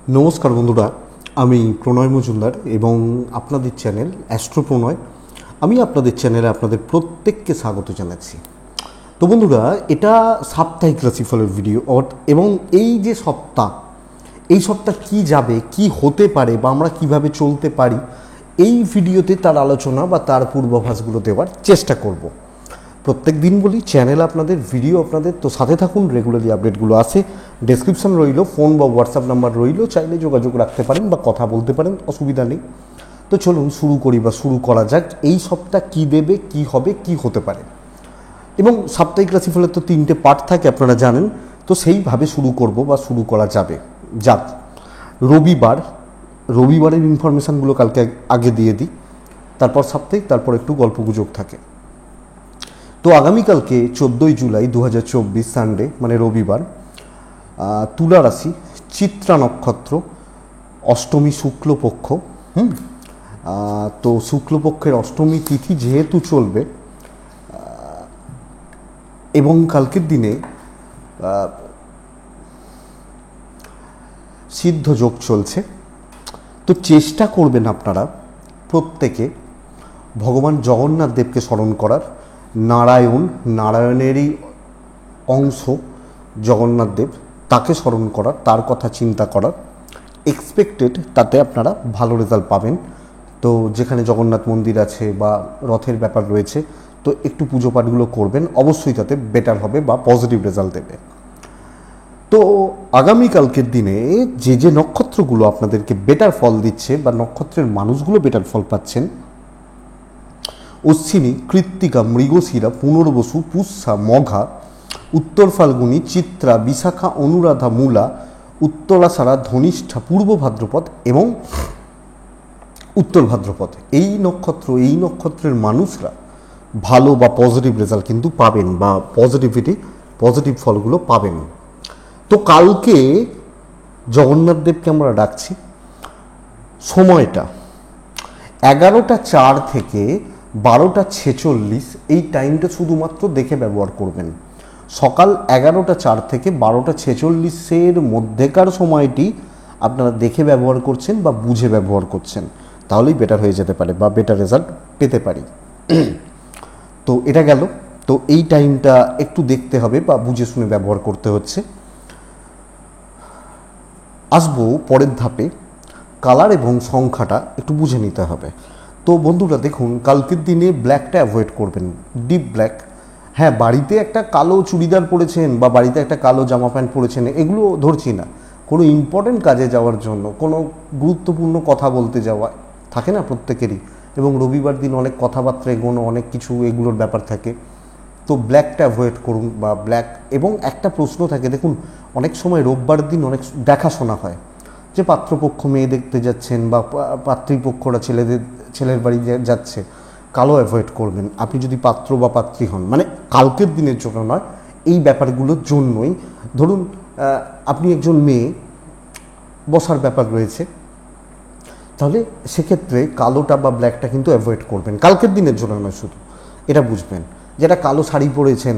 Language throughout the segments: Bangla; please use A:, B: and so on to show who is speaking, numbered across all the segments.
A: নমস্কার বন্ধুরা, আমি প্রণয় মজুমদার এবং আপনাদের চ্যানেল অ্যাস্ট্রো প্রণয়। আমি আপনাদের চ্যানেলে আপনাদের প্রত্যেককে স্বাগত জানাচ্ছি। তো বন্ধুরা, এটা সাপ্তাহিক রাশিফলের ভিডিও এবং এই যে এই সপ্তাহ কি যাবে, কি হতে পারে বা আমরা কিভাবে চলতে পারি, এই ভিডিওতে তার আলোচনা বা তার পূর্বাভাসগুলো দেওয়ার চেষ্টা করব। প্রত্যেক দিন বলি, চ্যানেল আপনাদের, ভিডিও আপনাদের, তো সাথে থাকুন। রেগুলারলি আপডেটগুলো আসে, ডেসক্রিপশন রইল, ফোন বা হোয়াটসঅ্যাপ নাম্বার রইল, চাইলে যোগাযোগ রাখতে পারেন বা কথা বলতে পারেন, অসুবিধা নেই। তো চলুন শুরু করা যাক। এই সপ্তাহ কি দেবে, কি হবে, কি হতে পারে। এবং সাপ্তাহিক রাশিফলের তো 3টে পার্ট থাকে, আপনারা জানেন। তো সেইভাবে শুরু করা যাক। রবিবারের ইনফরমেশানগুলো কালকে আগে দিয়ে দিই, তারপর সাপ্তাহিক, তারপর একটু গল্পগুজব থাকে। তো আগামীকালকে 14ই জুলাই 2024 সানডে, মানে রবিবার, তুলা রাশি, চিত্রা নক্ষত্র, অষ্টমী শুক্লপক্ষ। তো শুক্লপক্ষের অষ্টমী তিথি যেহেতু চলবে এবং কালকের দিনে সিদ্ধ যোগ চলছে, তো চেষ্টা করবেন আপনারা প্রত্যেকে ভগবান জগন্নাথ দেবকে স্মরণ করার। নারায়ণেরই অংশ জগন্নাথ দেব, তাকে স্মরণ করার, তার কথা চিন্তা করার। এক্সপেক্টেড তাতে আপনারা ভালো রেজাল্ট পাবেন। তো যেখানে জগন্নাথ মন্দির আছে বা রথের ব্যাপার রয়েছে, তো একটু পুজো পাঠগুলো করবেন, অবশ্যই তাতে বেটার হবে বা পজিটিভ রেজাল্ট দেবে। তো আগামীকালকের দিনে যে নক্ষত্রগুলো আপনাদেরকে বেটার ফল দিচ্ছে বা নক্ষত্রের মানুষগুলো বেটার ফল পাচ্ছেন: অশ্বিনী, কৃত্তিকা, মৃগশিরা, পুনর্বসু, পুষ্যা, মঘা, উত্তর ফাল্গুনী, চিত্রা, বিশাখা, অনুরাধা, মূলা, উত্তরাষাঢ়া, ধনিষ্ঠা, পূর্ব ভাদ্রপদ এবং উত্তর ভাদ্রপদ। এই নক্ষত্রের মানুষরা ভালো বা পজিটিভ রেজাল্ট কিন্তু পাবেন বা পজিটিভ ফলগুলো পাবেন। তো কালকে জগন্নাথ দেবকে আমরা ডাকছি। সময়টা 11টা 4 থেকে 12টা 46, এই টাইমটা শুধুমাত্র দেখে ব্যবহার করবেন। সকাল 11টা 4 থেকে 12টা 46 মধ্যেকার সময়টি আপনারা দেখে ব্যবহার করছেন বা বুঝে ব্যবহার করছেন, তাহলেই বেটার হয়ে যেতে পারে বা বেটার রেজাল্ট পেতে পারি। তো এটা গেল। তো এই টাইমটা একটু দেখতে হবে বা বুঝে শুনে ব্যবহার করতে হচ্ছে। আসবো পরের ধাপে, কালার এবং সংখ্যাটা একটু বুঝে নিতে হবে। তো বন্ধুরা দেখুন, কালকের দিনে ব্ল্যাকটা অ্যাভয়েড করবেন, ডিপ ব্ল্যাক। হ্যাঁ, বাড়িতে একটা কালো চুড়িদার পরেছেন বা বাড়িতে একটা কালো জামা প্যান্ট পরেছেন, এগুলো ধরছি না। কোনো ইম্পর্টেন্ট কাজে যাওয়ার জন্য, কোনো গুরুত্বপূর্ণ কথা বলতে যাওয়া থাকে না প্রত্যেকেরই, এবং রবিবার দিন অনেক কথাবার্তা এগোনো, অনেক কিছু এগুলোর ব্যাপার থাকে। তো ব্ল্যাকটা অ্যাভয়েড করুন বা ব্ল্যাক। এবং একটা প্রশ্ন থাকে, দেখুন অনেক সময় রোববার দিন অনেক দেখাশোনা হয়, যে পাত্রপক্ষ মেয়ে দেখতে যাচ্ছেন বা পাত্রীপক্ষরা ছেলের বাড়ি যাচ্ছে, কালো অ্যাভয়েড করবেন আপনি যদি পাত্র বা পাত্রী হন। মানে কালকের দিনের জন্য নয়, এই ব্যাপারগুলোর জন্যই। ধরুন আপনি একজন মেয়ে, বসার ব্যাপার রয়েছে, তাহলে সেক্ষেত্রে কালোটা বা ব্ল্যাকটা কিন্তু অ্যাভয়েড করবেন, কালকের দিনের জন্য নয় শুধু। এটা বুঝবেন, যেটা কালো শাড়ি পরেছেন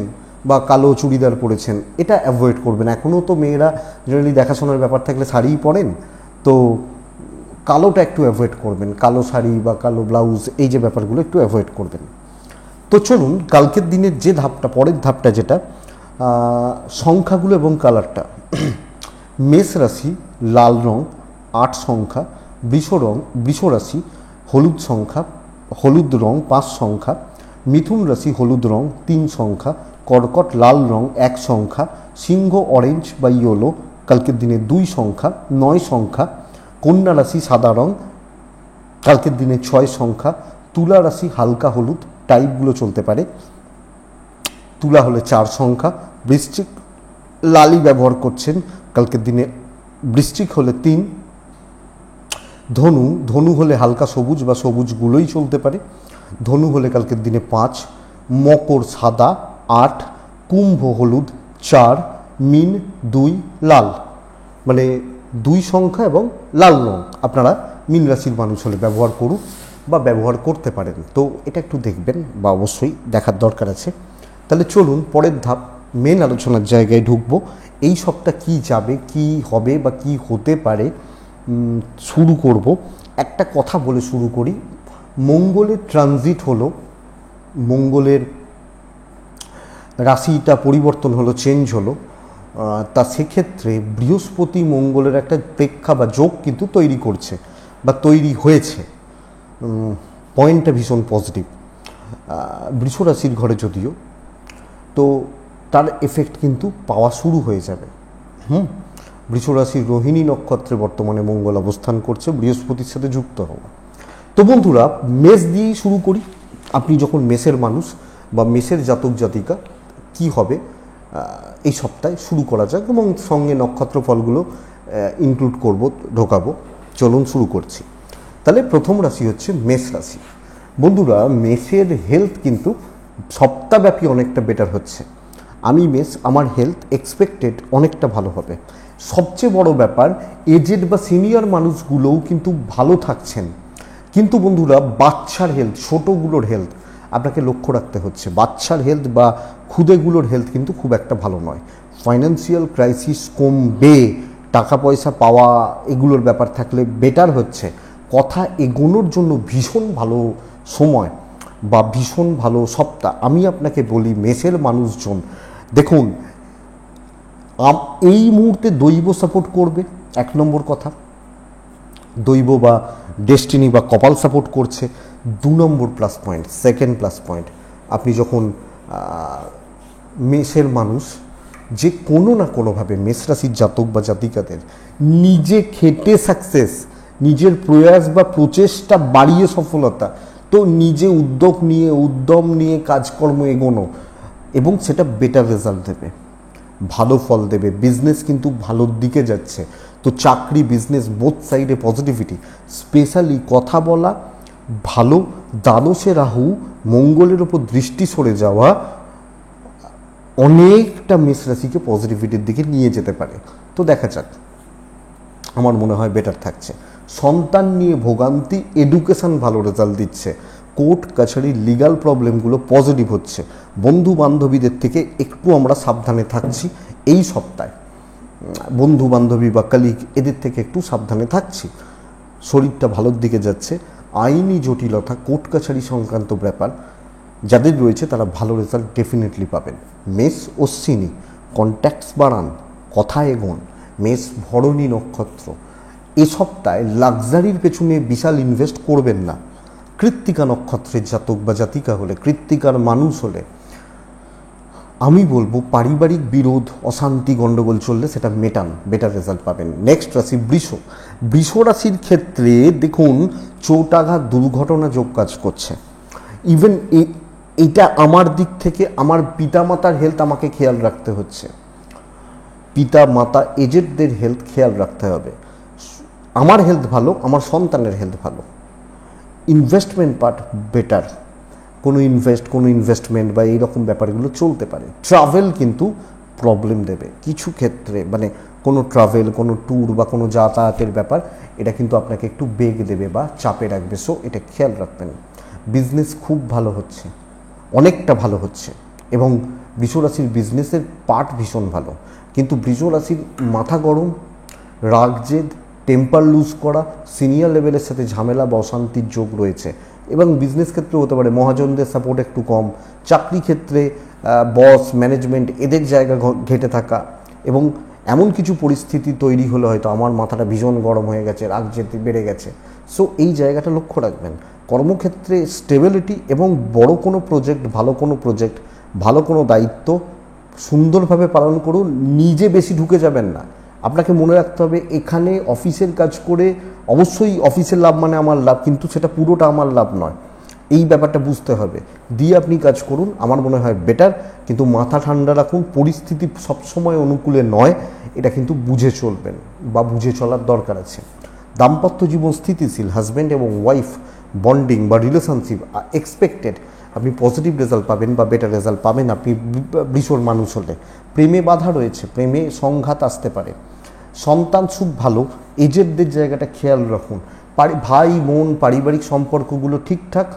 A: বা কালো চুড়িদার পরেছেন, এটা অ্যাভয়েড করবেন। এখনও তো মেয়েরা জেনারেলি দেখাশোনার ব্যাপার থাকলে শাড়িই পরেন, তো কালোটা একটু অ্যাভয়েড করবেন। কালো শাড়ি বা কালো ব্লাউজ, এই যে ব্যাপারগুলো একটু অ্যাভয়েড করবেন। তো চলুন কালকের দিনের যে ধাপটা, পরের ধাপটা যেটা সংখ্যাগুলো এবং কালারটা। মেষ রাশি লাল রং 8 সংখ্যা, বৃষ রাশি হলুদ রং 5 সংখ্যা, মিথুন রাশি হলুদ রং 3 সংখ্যা, কর্কট লাল রং 1 সংখ্যা, সিংহ অরেঞ্জ বা ইয়েলো কালকের দিনে 2 সংখ্যা 9 সংখ্যা, কন্যা রাশি সাদা রং কালকের দিনে 6 সংখ্যা, তুলা রাশি হালকা হলুদ, টাইপগুলো চলতে পারে, তুলা হলে 4 সংখ্যা, বৃশ্চিক লালই ব্যবহার করছেন কালকের দিনে, বৃশ্চিক হলে 3, ধনু হলে হালকা সবুজ বা সবুজগুলোই চলতে পারে, ধনু হলে কালকের দিনে 5, মকর সাদা 8, কুম্ভ হলুদ 4, মিন 2, লাল। মানে 2 সংখ্যা এবং লাল রং আপনারা মিন রাশির মানুষ হলে ব্যবহার করুন বা ব্যবহার করতে পারেন। তো এটা একটু দেখবেন বা অবশ্যই দেখার দরকার আছে। তাহলে চলুন পরের ধাপ, মেন আলোচনার জায়গায় ঢুকবো। এই সপ্তাহ কী যাবে, কী হবে বা কী হতে পারে, শুরু করব। একটা কথা বলে শুরু করি। মঙ্গলের ট্রানজিট হলো, মঙ্গলের রাশিটা পরিবর্তন হলো, চেঞ্জ হলো, তা সেক্ষেত্রে বৃহস্পতি মঙ্গলের একটা প্রেক্ষা বা যোগ কিন্তু তৈরি করছে বা তৈরি হয়েছে। পয়েন্টটা ভীষণ পজিটিভ বৃষ রাশির ঘরে, যদিও তো তার এফেক্ট কিন্তু পাওয়া শুরু হয়ে যাবে। বৃষ রাশির রোহিণী নক্ষত্রে বর্তমানে মঙ্গল অবস্থান করছে, বৃহস্পতির সাথে যুক্ত হওয়া। তো বন্ধুরা, মেষ দিয়েই শুরু করি। আপনি যখন মেষের মানুষ বা মেষের জাতক জাতিকা, কি হবে এই সপ্তাহে শুরু করা যাক, এবং সঙ্গে নক্ষত্র ফলগুলো ইনক্লুড করব, ঢোকাবো। চলুন শুরু করছি। তাহলে প্রথম রাশি হচ্ছে মেষ রাশি। বন্ধুরা, মেষের হেলথ কিন্তু সপ্তাহব্যাপী অনেকটা বেটার হচ্ছে। আমি মেষ, আমার হেলথ এক্সপেক্টেড অনেকটা ভালো হবে। সবচেয়ে বড় ব্যাপার, এজেড বা সিনিয়র মানুষগুলোও কিন্তু ভালো থাকছেন। কিন্তু বন্ধুরা, বাচ্চার হেলথ, ছোটোগুলোর হেলথ আপনাকে লক্ষ্য রাখতে হচ্ছে। বাচ্চার হেলথ বা খুদেগুলোর হেলথ কিন্তু খুব একটা ভালো নয়। ফাইন্যান্সিয়াল ক্রাইসিস কমবে, টাকা পয়সা পাওয়া এগুলোর ব্যাপার থাকলে বেটার হচ্ছে। কথা এগোনোর জন্য ভীষণ ভালো সময় বা ভীষণ ভালো সপ্তাহ। আমি আপনাকে বলি, মেষের মানুষজন দেখুন, এই মুহূর্তে দৈব সাপোর্ট করবে, এক নম্বর কথা। দৈব বা ডেস্টিনি বা কপাল সাপোর্ট করছে। 2 নম্বর plus point, second plus point, আপনি যখন মেষের মানুষ, যে কোনো না কোনোভাবে মেষ রাশির জাতক বা জাতিকাদের নিজে খেটে সাকসেস, নিজের প্রয়াস বা প্রচেষ্টা বাড়িয়ে সফলতা, তো নিজে উদ্যম নিয়ে কাজকর্ম এগোনো, এবং সেটা বেটার রেজাল্ট দেবে, ভালো ফল দেবে। বিজনেস কিন্তু ভালোর দিকে যাচ্ছে। তো চাকরি, বিজনেস, বোথ সাইডে পজিটিভিটি। স্পেশালি কথা বলা ভালো। দ্বাদশে রাহু, মঙ্গলের ওপর দৃষ্টি সরে যাওয়া অনেকটা মেষ রাশিকে পজিটিভিটির দিকে নিয়ে যেতে পারে। তো দেখা যাক, আমার মনে হয় বেটার থাকছে। সন্তান নিয়ে ভোগান্তি, এডুকেশন ভালো রেজাল্ট দিচ্ছে। কোর্ট কাছারি, লিগাল প্রবলেমগুলো পজিটিভ হচ্ছে। বন্ধু বান্ধবীদের থেকে একটু আমরা সাবধানে থাকছি এই সপ্তাহে। বন্ধু বান্ধবী বা কালিগ, এদের থেকে একটু সাবধানে থাকছি। শরীরটা ভালোর দিকে যাচ্ছে। আইনি জটিলতা, কোর্ট কাছারি সংক্রান্ত ব্যাপার যাদের রয়েছে তারা ভালো রেজাল্ট ডেফিনেটলি পাবেন। মেষ অশ্বিনী, কন্ট্যাক্টস বাড়ান, কথা এগোন। মেষ ভরণী নক্ষত্র, এ সপ্তাহে লাক্সারির পেছনে বিশাল ইনভেস্ট করবেন না। কৃত্তিকা নক্ষত্রের জাতক বা জাতিকা হলে, কৃত্তিকার মানুষ হলে আমি বলবো, পারিবারিক বিরোধ, অশান্তি, গণ্ডগোল চললে সেটা মেটান, বেটার রেজাল্ট পাবেন। নেক্সট রাশি বৃষ। বৃষ রাশির ক্ষেত্রে দেখুন, চোটাঘাত, দুর্ঘটনা যোগ কাজ করছে। ইভেন এটা আমার দিক থেকে আমার পিতামাতার হেলথ আমাকে খেয়াল রাখতে হচ্ছে। পিতা মাতা এজেডদের হেলথ খেয়াল রাখতে হবে। আমার হেলথ ভালো, আমার সন্তানের হেলথ ভালো। Investment part better. কোনো ইনভেস্টমেন্ট বা এইরকম ব্যাপারগুলো চলতে পারে। ট্রাভেল কিন্তু প্রবলেম দেবে কিছু ক্ষেত্রে, মানে কোনো ট্রাভেল, কোনো ট্যুর বা কোনো যাতায়াতের ব্যাপার, এটা কিন্তু আপনাকে একটু বেগ দেবে বা চাপে রাখবে। সো এটা খেয়াল রাখবেন। বিজনেস খুব ভালো হচ্ছে, অনেকটা ভালো হচ্ছে, এবং বৃষ রাশির বিজনেসের পার্ট ভীষণ ভালো। কিন্তু বৃষ রাশির মাথা গরম, রাগ জেদ, টেম্পার লুজ করা, সিনিয়র লেভেলের সাথে ঝামেলা বা অশান্তির যোগ রয়েছে। এবং বিজনেস ক্ষেত্রে হতে পারে মহাজনদের সাপোর্ট একটু কম। চাকরি ক্ষেত্রে বস, ম্যানেজমেন্ট এদের জায়গা ঘেটে থাকা, এবং এমন কিছু পরিস্থিতি তৈরি হলে হয়তো আমার মাথাটা ভীষণ গরম হয়ে গেছে, রাগ জেদ বেড়ে গেছে। সো এই জায়গাটা লক্ষ্য রাখবেন। কর্মক্ষেত্রে স্টেবিলিটি এবং বড় কোনো প্রজেক্ট, ভালো কোনো দায়িত্ব সুন্দরভাবে পালন করুন। নিজে বেশি ঢুকে যাবেন না। আপনাকে মনে রাখতে হবে, এখানে অফিসের কাজ করে অবশ্যই অফিসের লাভ মানে আমার লাভ, কিন্তু সেটা পুরোটা আমার লাভ নয়। এই ব্যাপারটা বুঝতে হবে, দিয়ে আপনি কাজ করুন, আমার মনে হয় বেটার। কিন্তু মাথা ঠান্ডা রাখুন, পরিস্থিতি সবসময় অনুকূলে নয়, এটা কিন্তু বুঝে চলবেন বা বুঝে চলার দরকার আছে। দাম্পত্য জীবন স্থিতিশীল, হাজব্যান্ড এবং ওয়াইফ বন্ডিং বা রিলেশনশিপ এক্সপেক্টেড, আপনি পজিটিভ রেজাল্ট পাবেন বা বেটার রেজাল্ট পাবেন আপনি বৃষর মানুষ হলে। প্রেমে বাধা রয়েছে, প্রেমে সংঘাত আসতে পারে। সন্তান সুখ ভালো, এজেডদের জায়গাটা খেয়াল রাখুন। ভাই বোন, পারিবারিক সম্পর্কগুলো ঠিকঠাক,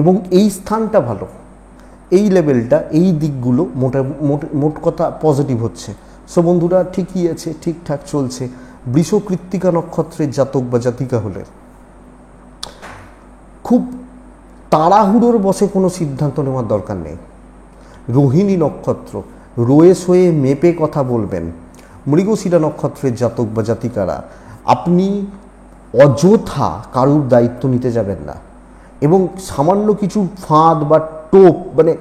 A: এবং এই স্থানটা ভালো, এই লেভেলটা, এই দিকগুলো মোট কথা পজিটিভ হচ্ছে। সো বন্ধুরা, ঠিকই আছে, ঠিকঠাক চলছে। বৃষ কৃত্তিকা নক্ষত্রের জাতক বা জাতিকা হলে খুব তাড়াহুড়োর বসে কোনো সিদ্ধান্ত নেওয়ার দরকার নেই। রোহিণী নক্ষত্র, রয়ে সয়ে মেপে কথা বলবেন। মৃগশিরা নক্ষত্রের জাতক বা জাতিকারা আপনি অযথা কারুর দায়িত্ব নিতে যাবেন না, এবং সামান্য কিছু ফাঁদ বা টোপ মানে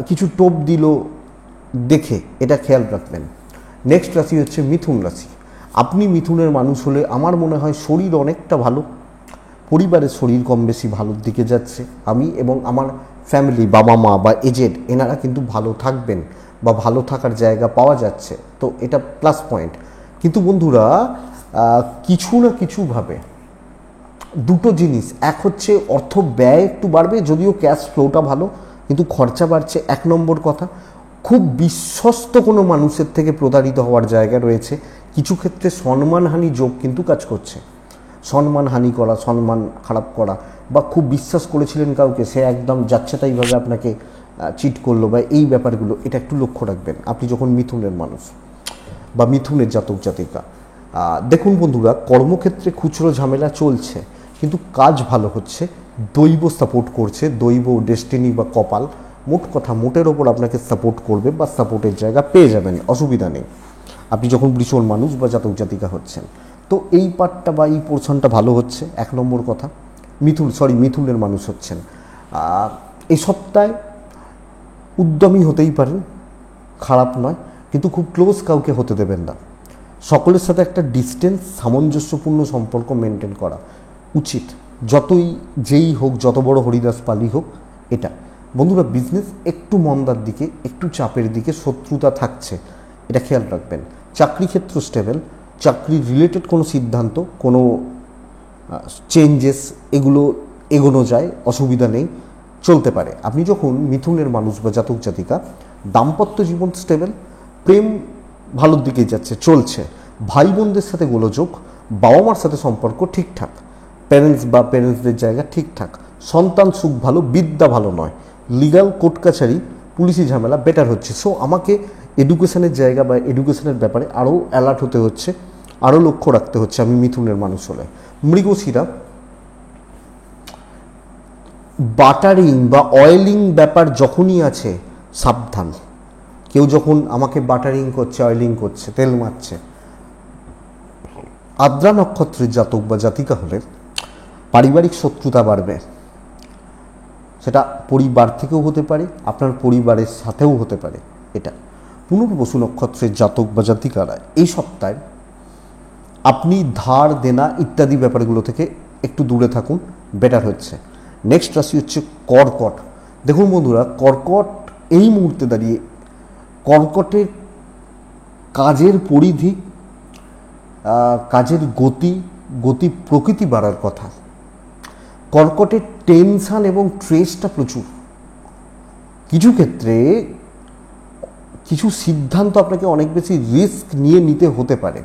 A: কিছু টোপ দিল দেখে এটা খেয়াল রাখবেন। নেক্সট রাশি হচ্ছে মিথুন রাশি। আপনি মিথুনের মানুষ হলে আমার মনে হয় শরীর অনেকটা ভালো, পরিবারের শরীর কম বেশি ভালোর দিকে যাচ্ছে। আমি এবং আমার ফ্যামিলি, বাবা মা বা এজেড, এনারা কিন্তু ভালো থাকবেন বা ভালো থাকার জায়গা পাওয়া যাচ্ছে, তো এটা প্লাস পয়েন্ট। কিন্তু বন্ধুরা কিছু না কিছুভাবে দুটো জিনিস, এক হচ্ছে অর্থ ব্যয় একটু বাড়বে, যদিও ক্যাশ ফ্লোটা ভালো, কিন্তু খরচা বাড়ছে। এক নম্বর কথা, খুব বিশ্বস্ত কোনো মানুষের থেকে প্রতারিত হওয়ার জায়গা রয়েছে। কিছু ক্ষেত্রে সম্মানহানি যোগ কিন্তু কাজ করছে। সম্মানহানি করা, সম্মান খারাপ করা, বা খুব বিশ্বাস করেছিলেন কাউকে, সে একদম যাচ্ছে তাইভাবে আপনাকে চিট করলো, বা এই ব্যাপারগুলো এটা একটু লক্ষ্য রাখবেন আপনি যখন মিথুনের মানুষ বা মিথুনের জাতক জাতিকা। দেখুন বন্ধুরা, কর্মক্ষেত্রে খুচরো ঝামেলা চলছে, কিন্তু কাজ ভালো হচ্ছে, দৈব সাপোর্ট করছে, দৈব, ডেস্টিনি বা কপাল, মোট কথা মোটের ওপর আপনাকে সাপোর্ট করবে বা সাপোর্টের জায়গা পেয়ে যাবেন, অসুবিধা নেই আপনি যখন বৃষণ মানুষ বা জাতক জাতিকা হচ্ছেন। তো এই পার্টটা বা এই পোর্শনটা ভালো হচ্ছে, এক নম্বর কথা। মিথুনের মানুষ হচ্ছেন, এই সপ্তাহে উদ্যমী হতেই পারেন, খারাপ নয়, কিন্তু খুব ক্লোজ কাউকে হতে দেবেন না। সকলের সাথে একটা ডিস্টেন্স, সামঞ্জস্যপূর্ণ সম্পর্ক মেনটেন করা উচিত, যতই যেই হোক, যত বড় হরিদাস পালি হোক। এটা বন্ধুরা, বিজনেস একটু মন্দার দিকে, একটু চাপের দিকে, শত্রুতা থাকছে, এটা খেয়াল রাখবেন। চাকরি ক্ষেত্র স্টেবল, চাকরি রিলেটেড কোনো সিদ্ধান্ত, কোনো চেঞ্জেস, এগুলো এগোনো যায়, অসুবিধা নেই, চলতে পারে। আপনি যখন মিথুনের মানুষ বা জাতক জাতিকা, দাম্পত্য জীবন স্টেবল, প্রেম ভালোর দিকে যাচ্ছে, চলছে। ভাই বোনদের সাথে গোলযোগ, বাবা মার সাথে সম্পর্ক ঠিকঠাক, প্যারেন্টসদের জায়গা ঠিকঠাক, সন্তান সুখ ভালো, বিদ্যা ভালো নয়, লিগাল কোর্ট কাছারি, পুলিশি ঝামেলা বেটার হচ্ছে। সো আমাকে এডুকেশনের জায়গা বা এডুকেশনের ব্যাপারে আরও অ্যালার্ট হতে হচ্ছে, আরও লক্ষ্য রাখতে হচ্ছে আমি মিথুনের মানুষ হলে। মৃগশিরা, বাটারিং বা অয়েলিং ব্যাপার যখনই আছে সাবধান। কেউ যখন আমাকে বাটারিং করছে, অয়েলিং করছে, তেল মারছে। আদ্রা নক্ষত্রের জাতক বা জাতিকা হলে পারিবারিক শত্রুতা বাড়বে, সেটা পরিবার থেকেও হতে পারে, আপনার পরিবারের সাথেও হতে পারে। এটা পুনর্বসু নক্ষত্রের জাতক বা জাতিকারা এই সপ্তাহে আপনি ধার দেনা ইত্যাদি ব্যাপারগুলো থেকে একটু দূরে থাকুন, বেটার হচ্ছে। নেক্সট রাশি হচ্ছে কর্কট। দেখুন বন্ধুরা, কর্কট এই মুহূর্তে দাঁড়িয়ে, কর্কটের কাজের পরিধি, কাজের গতি প্রকৃতি বাড়ার কথা। কর্কটের টেনশন এবং স্ট্রেসটা প্রচুর। কিছু ক্ষেত্রে কিছু সিদ্ধান্ত আপনাকে অনেক বেশি রিস্ক নিয়ে নিতে হতে পারে,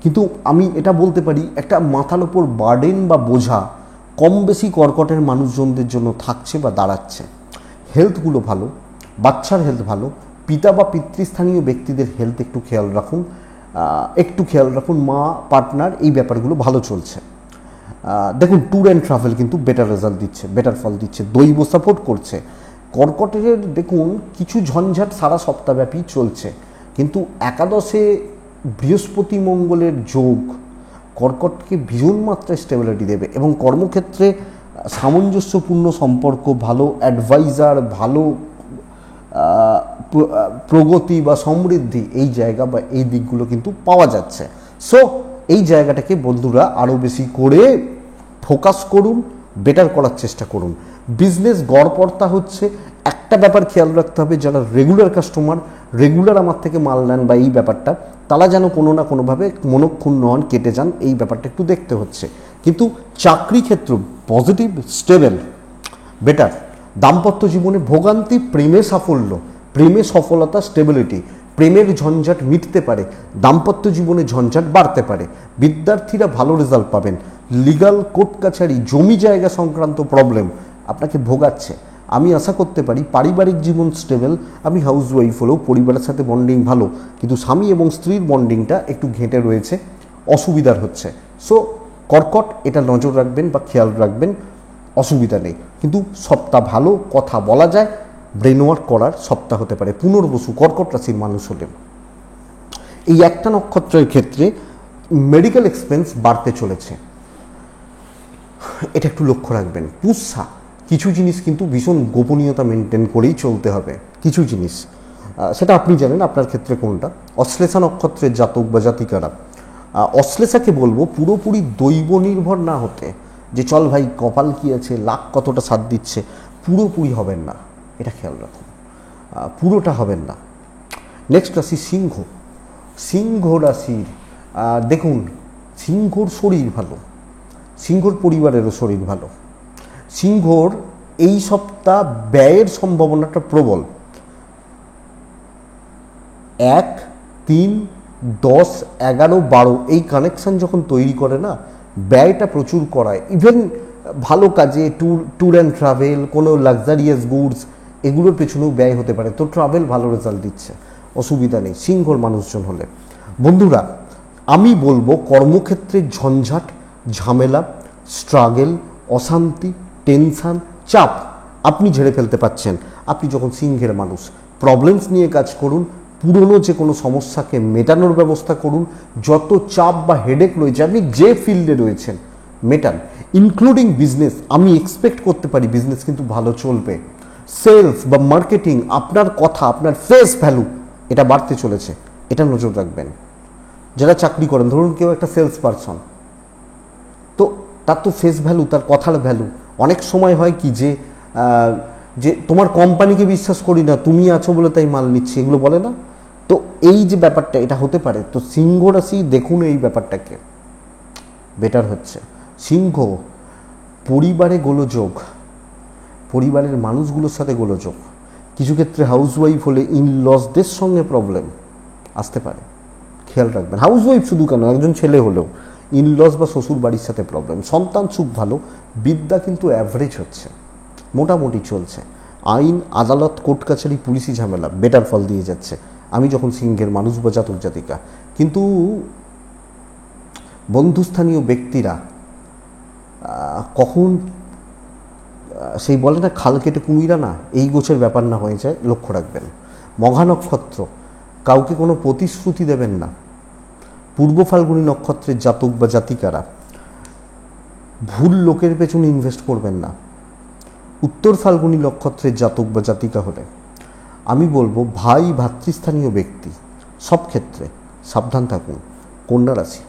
A: কিন্তু আমি এটা বলতে পারি একটা মাথার ওপর বার্ডেন বা বোঝা কম বেশি কর্কটের মানুষজনদের জন্য থাকছে বা দাঁড়াচ্ছে। হেলথগুলো ভালো, বাচ্চার হেলথ ভালো, পিতা বা পিতৃস্থানীয় ব্যক্তিদের হেলথ একটু খেয়াল রাখুন, মা, পার্টনার, এই ব্যাপারগুলো ভালো চলছে। দেখুন, ট্যুর অ্যান্ড ট্রাভেল কিন্তু বেটার রেজাল্ট দিচ্ছে, বেটার ফল দিচ্ছে, দৈব সাপোর্ট করছে। কর্কটের দেখুন কিছু ঝঞ্ঝাট সারা সপ্তাহব্যাপী চলছে, কিন্তু একাদশে বৃহস্পতি মঙ্গলের যোগ কর্কটকে ভীষণ মাত্রায় স্টেবিলিটি দেবে, এবং কর্মক্ষেত্রে সামঞ্জস্যপূর্ণ সম্পর্ক, ভালো অ্যাডভাইজার, ভালো প্রগতি বা সমৃদ্ধি, এই জায়গা বা এই দিকগুলো কিন্তু পাওয়া যাচ্ছে। সো এই জায়গাটাকে বন্ধুরা আরও বেশি করে ফোকাস করুন, বেটার করার চেষ্টা করুন। বিজনেস গড়পড়তা হচ্ছে, একটা ব্যাপার খেয়াল রাখতে হবে, যারা রেগুলার কাস্টমার, রেগুলার আমার থেকে মাল নেন বা এই ব্যাপারটা, তারা যেন কোনো না কোনোভাবে মনক্ষুণ্ণ হন, কেটে যান, এই ব্যাপারটা একটু দেখতে হচ্ছে। কিন্তু চাকরি ক্ষেত্র পজিটিভ, স্টেবল, বেটার। দাম্পত্য জীবনে ভোগান্তি, প্রেমে সাফল্য, প্রেমে সফলতা, স্টেবিলিটি, প্রেমের ঝঞ্ঝাট মিটতে পারে, দাম্পত্য জীবনে ঝঞ্ঝাট বাড়তে পারে। বিদ্যার্থীরা ভালো রেজাল্ট পাবেন। লিগাল কোর্ট কাছারি, জমি জায়গা সংক্রান্ত প্রবলেম আপনাকে ভোগাচ্ছে। আমি আশা করতে পারি পারিবারিক জীবন স্টেবল। আমি হাউসওয়াইফ হলেও পরিবারের সাথে বন্ডিং ভালো, কিন্তু স্বামী এবং স্ত্রীর বন্ডিংটা একটু ঘেঁটে রয়েছে, অসুবিধার হচ্ছে। সো কর্কট এটা নজর রাখবেন বা খেয়াল রাখবেন, অসুবিধা নেই। কিন্তু সপ্তাহ ভালো, কথা বলা যায়, ব্রেন ওয়ার্ক করার সপ্তাহ হতে পারে। পুনর্বসু কর্কট রাশির মানুষ হলে এই একটা নক্ষত্রের ক্ষেত্রে মেডিকেল এক্সপেন্স বাড়তে চলেছে, এটা একটু লক্ষ্য রাখবেন। পুষ্যা কিছু জিনিস কিন্তু ভীষণ গোপনীয়তা মেনটেন করেই চলতে হবে, কিছু জিনিস সেটা আপনি জানেন আপনার ক্ষেত্রে কোনটা। অশ্লেষা নক্ষত্রের জাতক বা জাতিকারা, অশ্লেষাকে বলবো পুরোপুরি দৈব নির্ভর না হতে, যে চল ভাই কপাল কি আছে, লাখ কতটা সাথ দিচ্ছে, পুরোপুরি হবেন না, এটা খেয়াল রাখুন, পুরোটা হবেন না। নেক্সট রাশি সিংহ। সিংহ রাশির দেখুন, সিংহর শরীর ভালো, সিংহর পরিবারেরও শরীর ভালো। সিংহর এই সপ্তাহ ব্যয়ের সম্ভাবনাটা প্রবল। 1, 3, 10, 11, 12 এই কানেকশান যখন তৈরি করে না, ব্যয়টা প্রচুর করায়। ইভেন ভালো কাজে, ট্যুর অ্যান্ড ট্রাভেল, কোনো লাক্সারিয়াস গুডস, এগুলোর পেছনেও ব্যয় হতে পারে। তো ট্রাভেল ভালো রেজাল্ট দিচ্ছে, অসুবিধা নেই সিংহর মানুষজন হলে। বন্ধুরা, আমি বলবো কর্মক্ষেত্রে ঝঞ্ঝাট, ঝামেলা, স্ট্রাগেল, অশান্তি, টেনশান, চাপ আপনি ঝেড়ে ফেলতে পারছেন আপনি যখন সিংহের মানুষ। প্রবলেমস নিয়ে কাজ করুন, পুরনো যে কোনো সমস্যাকে মেটানোর ব্যবস্থা করুন। যত চাপ বা হেডেক রয়েছে, আপনি যে ফিল্ডে রয়েছেন মেটান, ইনক্লুডিং বিজনেস। আমি এক্সপেক্ট করতে পারি বিজনেস কিন্তু ভালো চলবে। সেলস বা মার্কেটিং, আপনার কথা, আপনার ফেস ভ্যালু এটা বাড়তে চলেছে, এটা নজর রাখবেন। যারা চাকরি করেন, ধরুন কেউ একটা সেলস পারসন, তো তার তো ফেস ভ্যালু, তার কথার ভ্যালু। অনেক সময় হয় কি যে তোমার কোম্পানিকে বিশ্বাস করি না, তুমি আছো বলে তাই মাল নিচ্ছি, এগুলো বলে না। তো এই যে ব্যাপারটা, এটা হতে পারে। তো সিংহ রাশি দেখুন এই ব্যাপারটাকে, বেটার হচ্ছে। সিংহ পরিবারে গোলযোগ, পরিবারের মানুষগুলোর সাথে গোলযোগ, কিছু ক্ষেত্রে হাউসওয়াইফ হলে ইন লসদের সঙ্গে প্রবলেম আসতে পারে, খেয়াল রাখবেন। হাউসওয়াইফ শুধু কেন, একজন ছেলে হলেও ইন লস বা শ্বশুর বাড়ির সাথে প্রবলেম। সন্তান সুখ ভালো, বিদ্যা কিন্তু অ্যাভারেজ হচ্ছে, মোটামুটি চলছে। আইন, আদালত, কোর্ট কাছারি, পুলিশি ঝামেলা বেটার ফল দিয়ে যাচ্ছে আমি যখন সিংহের মানুষ বা জাতক জাতিকা। কিন্তু বন্ধুস্থানীয় ব্যক্তিরা কখন সেই বলে না খাল কেটে কুমিরা না, এই গোছের ব্যাপার না হয়ে যায়, লক্ষ্য রাখবেন। মঘা নক্ষত্র, কাউকে কোনো প্রতিশ্রুতি দেবেন না। পূর্ব ফাল্গুনী নক্ষত্রের জাতক বা জাতিকারা, ভুল লোকের পেছনে ইনভেস্ট করবেন না। উত্তর ফাল্গুনী নক্ষত্রের জাতক বা জাতিকা হলে আমি বলবো ভাই, ভাতৃস্থানীয় ব্যক্তি, সব ক্ষেত্রে সাবধান থাকুন। কন্যা রাশি,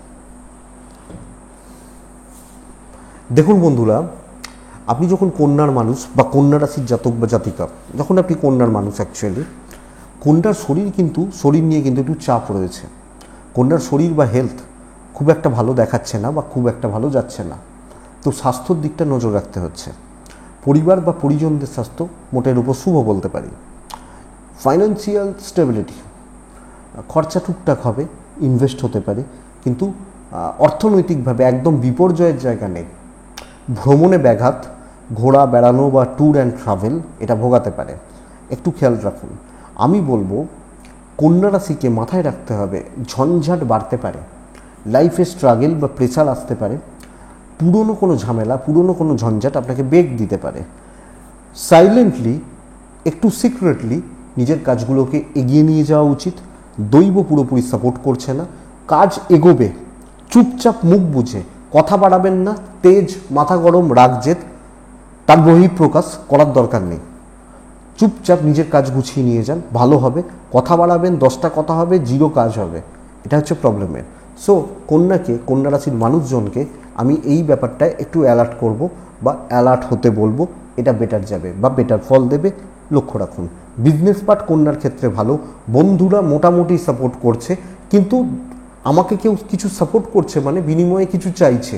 A: দেখুন বন্ধুরা, আপনি যখন কন্যার মানুষ বা কন্যা রাশির জাতক বা জাতিকা, যখন আপনি কন্যার মানুষ, অ্যাকচুয়ালি কন্যার শরীর কিন্তু, শরীর নিয়ে কিন্তু একটু চাপ রয়েছে। কন্যার শরীর বা হেলথ খুব একটা ভালো দেখাচ্ছে না বা খুব একটা ভালো যাচ্ছে না। তো স্বাস্থ্যর দিকটা নজর রাখতে হচ্ছে। পরিবার বা পরিজনদের স্বাস্থ্য মোটের উপর শুভ বলতে পারি। ফাইন্যান্সিয়াল স্টেবিলিটি, খরচা টুকটাক হবে, ইনভেস্ট হতে পারে, কিন্তু অর্থনৈতিকভাবে একদম বিপর্যয়ের জায়গা নেই। ভ্রমণে ব্যাঘাত, ঘোরা বেড়ানো বা ট্যুর অ্যান্ড ট্রাভেল এটা ভোগাতে পারে, একটু খেয়াল রাখুন। আমি বলবো কন্যা রাশিকে মাথায় রাখতে হবে, ঝঞ্ঝাট বাড়তে পারে, লাইফে স্ট্রাগল বা প্রেশার আসতে পারে, পুরনো কোনো ঝামেলা, পুরনো কোনো ঝঞ্ঝাট আপনাকে বেগ দিতে পারে। সাইলেন্টলি, একটু সিক্রেটলি নিজের কাজগুলোকে এগিয়ে নিয়ে যাওয়া উচিত। দৈব পুরোপুরি সাপোর্ট করছে না, কাজ এগোবে, চুপচাপ মুখ বুঝে, কথা বাড়াবেন না। তেজ, মাথা গরম, রাগ জেদ তার বহিঃপ্রকাশ করার দরকার নেই। চুপচাপ নিজের কাজ গুছিয়ে নিয়ে যান, ভালো হবে। কথা বাড়াবেন, 10টা কথা হবে, 0 কাজ হবে, এটা হচ্ছে প্রবলেমের। সো কন্যাকে, কন্যা রাশির মানুষজনকে আমি এই ব্যাপারটায় একটু অ্যালার্ট করব বা অ্যালার্ট হতে বলবো, এটা বেটার যাবে বা বেটার ফল দেবে, লক্ষ্য রাখুন। বিজনেস পার্ট কন্যার ক্ষেত্রে ভালো, বন্ধুরা মোটামুটি সাপোর্ট করছে, কিন্তু আমাকে কেউ কিছু সাপোর্ট করছে মানে বিনিময়ে কিছু চাইছে,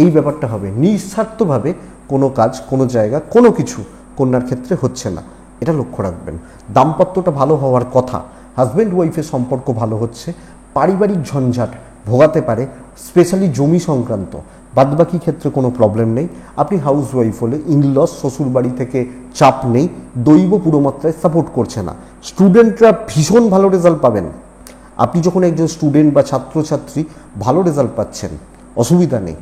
A: এই ব্যাপারটা হবে। নিঃস্বার্থভাবে কোনো কাজ, কোনো জায়গা, কোনো কিছু কন্যার ক্ষেত্রে হচ্ছে না, এটা লক্ষ্য রাখবেন। দাম্পত্যটা ভালো হওয়ার কথা, হাজব্যান্ড ওয়াইফের সম্পর্ক ভালো হচ্ছে। পারিবারিক ঝঞ্ঝাট ভোগাতে পারে, স্পেশালি জমি সংক্রান্ত, বাদবাকি ক্ষেত্রে কোনো প্রবলেম নেই। আপনি হাউস ওয়াইফ হলে ইনলস, শ্বশুরবাড়ি থেকে চাপ নেই, দৈব পুরো মাত্রায় সাপোর্ট করছে না। স্টুডেন্টরা ভীষণ ভালো রেজাল্ট পাবেন, আপনি যখন একজন স্টুডেন্ট বা ছাত্রছাত্রী ভালো রেজাল্ট পাচ্ছেন, অসুবিধা নেই,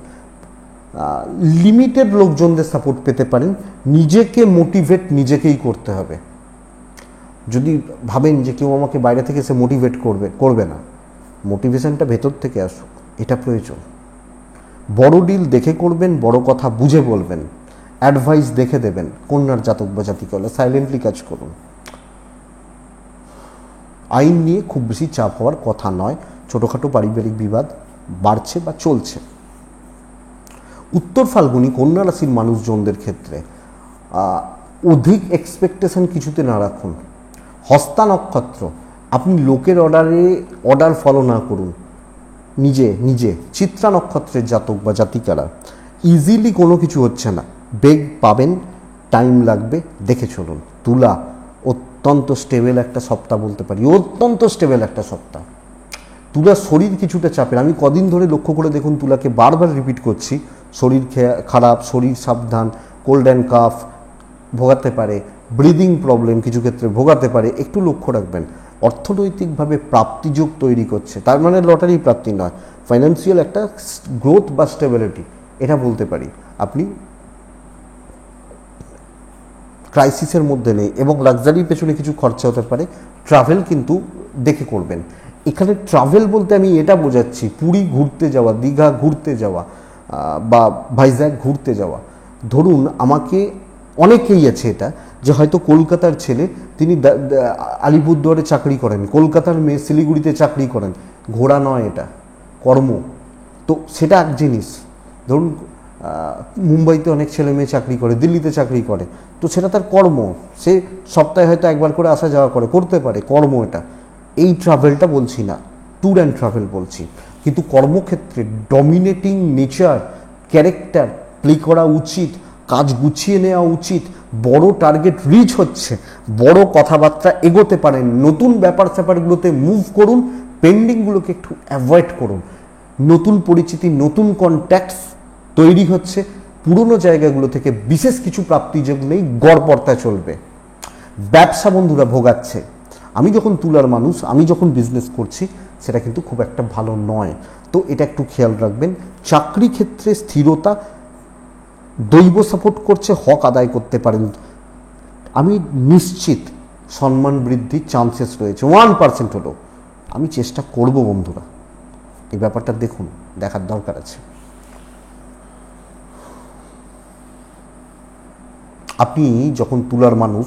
A: লিমিটেড লোকজনদের সাপোর্ট পেতে পারেন। নিজেকে মোটিভেট নিজেকেই করতে হবে। যদি ভাবেন যে কেউ আমাকে বাইরে থেকে এসে মোটিভেট করবে না, মোটিভেশনটা ভেতর থেকে আসুক, এটা প্রয়োজন। বড় ডিল দেখে করবেন, বড় কথা বুঝে বলবেন, অ্যাডভাইস দেখে দেবেন। কন্যার জাতক বা জাতিকা হলে সাইলেন্টলি কাজ করুন। আইন নিয়ে খুব বেশি চাপ হওয়ার কথা নয়, ছোটোখাটো পারিবারিক বিবাদ বাড়ছে বা চলছে। উত্তর ফাল্গুনী কন্যা রাশির মানুষজনদের ক্ষেত্রে অধিক এক্সপেকটেশন কিছুতে না রাখুন। হস্তা নক্ষত্র, আপনি লোকের অর্ডার ফলো না করুন, নিজে। চিত্রা নক্ষত্রের জাতক বা জাতিকারা ইজিলি কোনো কিছু হচ্ছে না, বেগ পাবেন, টাইম লাগবে, দেখে চলুন। তুলা অত্যন্ত স্টেবল একটা সপ্তাহ বলতে পারি, অত্যন্ত স্টেবল একটা সপ্তাহ। তুলার শরীর কিছুটা চাপের, আমি কদিন ধরে লক্ষ্য করে দেখুন তুলাকে বারবার রিপিট করছি, শরীর খারাপ, শরীর সাবধান, কোল্ড অ্যান্ড কাফ ভোগাতে পারে, ব্রিদিং প্রবলেম কিছু ক্ষেত্রে ভোগাতে পারে, একটু লক্ষ্য রাখবেন। অর্থনৈতিকভাবে প্রাপ্তিযোগ তৈরি করছে, তার মানে লটারি প্রাপ্তি নয়, ফাইন্যান্সিয়াল একটা গ্রোথ বা স্টেবিলিটি, এটা বলতে পারি। আপনি ক্রাইসিসের মধ্যে নেই এবং লাক্সারির পেছনে কিছু খরচা হতে পারে। ট্রাভেল কিন্তু দেখে করবেন। এখানে ট্রাভেল বলতে আমি এটা বোঝাচ্ছি, পুরী ঘুরতে যাওয়া, দীঘা ঘুরতে যাওয়া বা ভাইজ্যাগ ঘুরতে যাওয়া। ধরুন আমাকে অনেকেই আছে এটা, যে হয়তো কলকাতার ছেলে, তিনি আলিপুরদুয়ারে চাকরি করেন, কলকাতার মেয়ে শিলিগুড়িতে চাকরি করেন। ঘোরা নয়, এটা কর্ম। তো সেটা এক জিনিস। ধরুন মুম্বাইতে অনেক ছেলে মেয়ে চাকরি করে, দিল্লিতে চাকরি করে, তো সেটা তার কর্ম, সে সপ্তাহে হয়তো একবার করে আসা যাওয়া করতে পারে, কর্ম এটা। এই ট্রাভেলটা বলছি না, ট্যুর অ্যান্ড ট্রাভেল বলছি। কিন্তু কর্মক্ষেত্রে ডমিনেটিং নেচার, ক্যারেক্টার প্লে করা উচিত, কাজ গুছিয়ে নেওয়া উচিত, বড় টার্গেট রিচ হচ্ছে, বড় কথাবার্তা এগোতে পারেন, নতুন ব্যাপার স্যাপারগুলোতে মুভ করুন, পেন্ডিংগুলোকে একটু অ্যাভয়েড করুন। নতুন পরিচিতি, নতুন কন্ট্যাক্টস তৈরি হচ্ছে, পুরনো জায়গাগুলো থেকে বিশেষ কিছু প্রাপ্তিযোগ নেই, গড়পড়তা চলবে। ব্যবসা বন্ধুরা ভোগাচ্ছে। আমি যখন তুলার মানুষ, আমি যখন বিজনেস করছি, সেটা কিন্তু খুব একটা ভালো নয়, তো এটা একটু খেয়াল রাখবেন। চাকরি ক্ষেত্রে স্থিরতা, দৈব সাপোর্ট করছে, হক আদায় করতে পারেন। আমি নিশ্চিত সম্মান বৃদ্ধির চান্সেস রয়েছে, 1% হলেও। আমি চেষ্টা করব বন্ধুরা, এই ব্যাপারটা দেখুন, দেখার দরকার আছে। আপনি যখন তুলার মানুষ,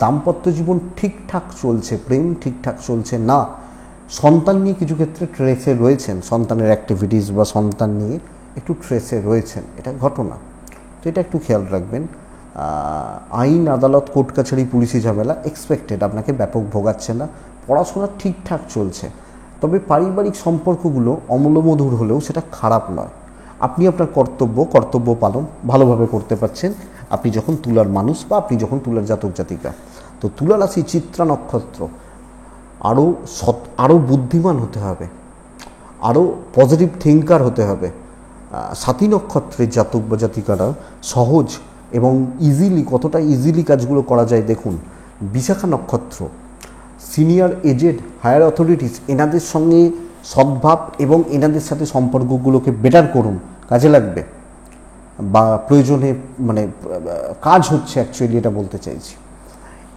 A: দাম্পত্য জীবন ঠিকঠাক চলছে, প্রেম ঠিকঠাক চলছে না, সন্তান নিয়ে কিছু ক্ষেত্রে ট্রেসে রয়েছেন, সন্তানের অ্যাক্টিভিটিস বা সন্তান নিয়ে একটু ট্রেসে রয়েছেন, এটা ঘটনা, তো এটা একটু খেয়াল রাখবেন। আইন আদালত কোর্ট কাছারি পুলিশি ঝামেলা এক্সপেক্টেড, আপনাকে ব্যাপক ভোগাচ্ছে না। পড়াশোনা ঠিকঠাক চলছে, তবে পারিবারিক সম্পর্কগুলো অম্লমধুর হলেও সেটা খারাপ নয়। আপনি আপনার কর্তব্য পালন ভালোভাবে করতে পারছেন আপনি যখন তুলার মানুষ বা আপনি যখন তুলার জাতক জাতিকা। তো তুলা রাশি, চিত্রা নক্ষত্র, আরও বুদ্ধিমান হতে হবে, আরও পজিটিভ থিঙ্কার হতে হবে। সাথী নক্ষত্রের জাতক বা জাতিকারা সহজ এবং কতটা ইজিলি কাজগুলো করা যায় দেখুন। বিশাখা নক্ষত্র, সিনিয়র এজেড, হায়ার অথরিটিস, এনাদের সঙ্গে সদ্ভাব এবং এনাদের সাথে সম্পর্কগুলোকে বেটার করুন, কাজে লাগবে, বা প্রয়োজনে মানে কাজ হচ্ছে, অ্যাকচুয়ালি এটা বলতে চাইছি।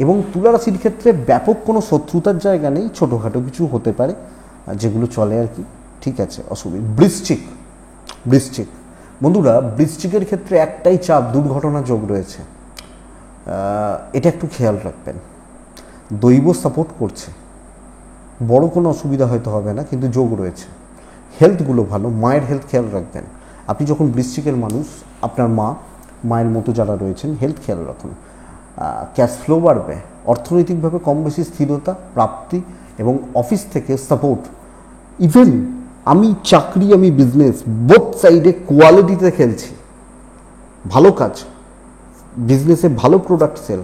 A: এবং তুলা রাশির ক্ষেত্রে ব্যাপক কোনো শত্রুতার জায়গা নেই, ছোটোখাটো কিছু হতে পারে, যেগুলো চলে আর কি, ঠিক আছে, অসুবিধা। বৃশ্চিক বন্ধুরা, বৃশ্চিকের ক্ষেত্রে একটাই চাপ, দুর্ঘটনা যোগ রয়েছে, এটা একটু খেয়াল রাখবেন। দৈব সাপোর্ট করছে, বড় কোনো অসুবিধা হয়তো হবে না, কিন্তু যোগ রয়েছে। হেলথগুলো ভালো, মায়ের হেলথ খেয়াল রাখবেন। আপনি যখন বৃশ্চিকের মানুষ, আপনার মায়ের মতো যারা রয়েছেন, হেলথ খেয়াল রাখুন। ক্যাশ ফ্লো বাড়বে, অর্থনৈতিকভাবে কম বেশি স্থিরতা, প্রাপ্তি এবং অফিস থেকে সাপোর্ট। ইভেন আমি চাকরি, আমি বিজনেস, বোথ সাইডে কোয়ালিটিতে খেলছি। ভালো কাজ, বিজনেসে ভালো প্রোডাক্ট সেল,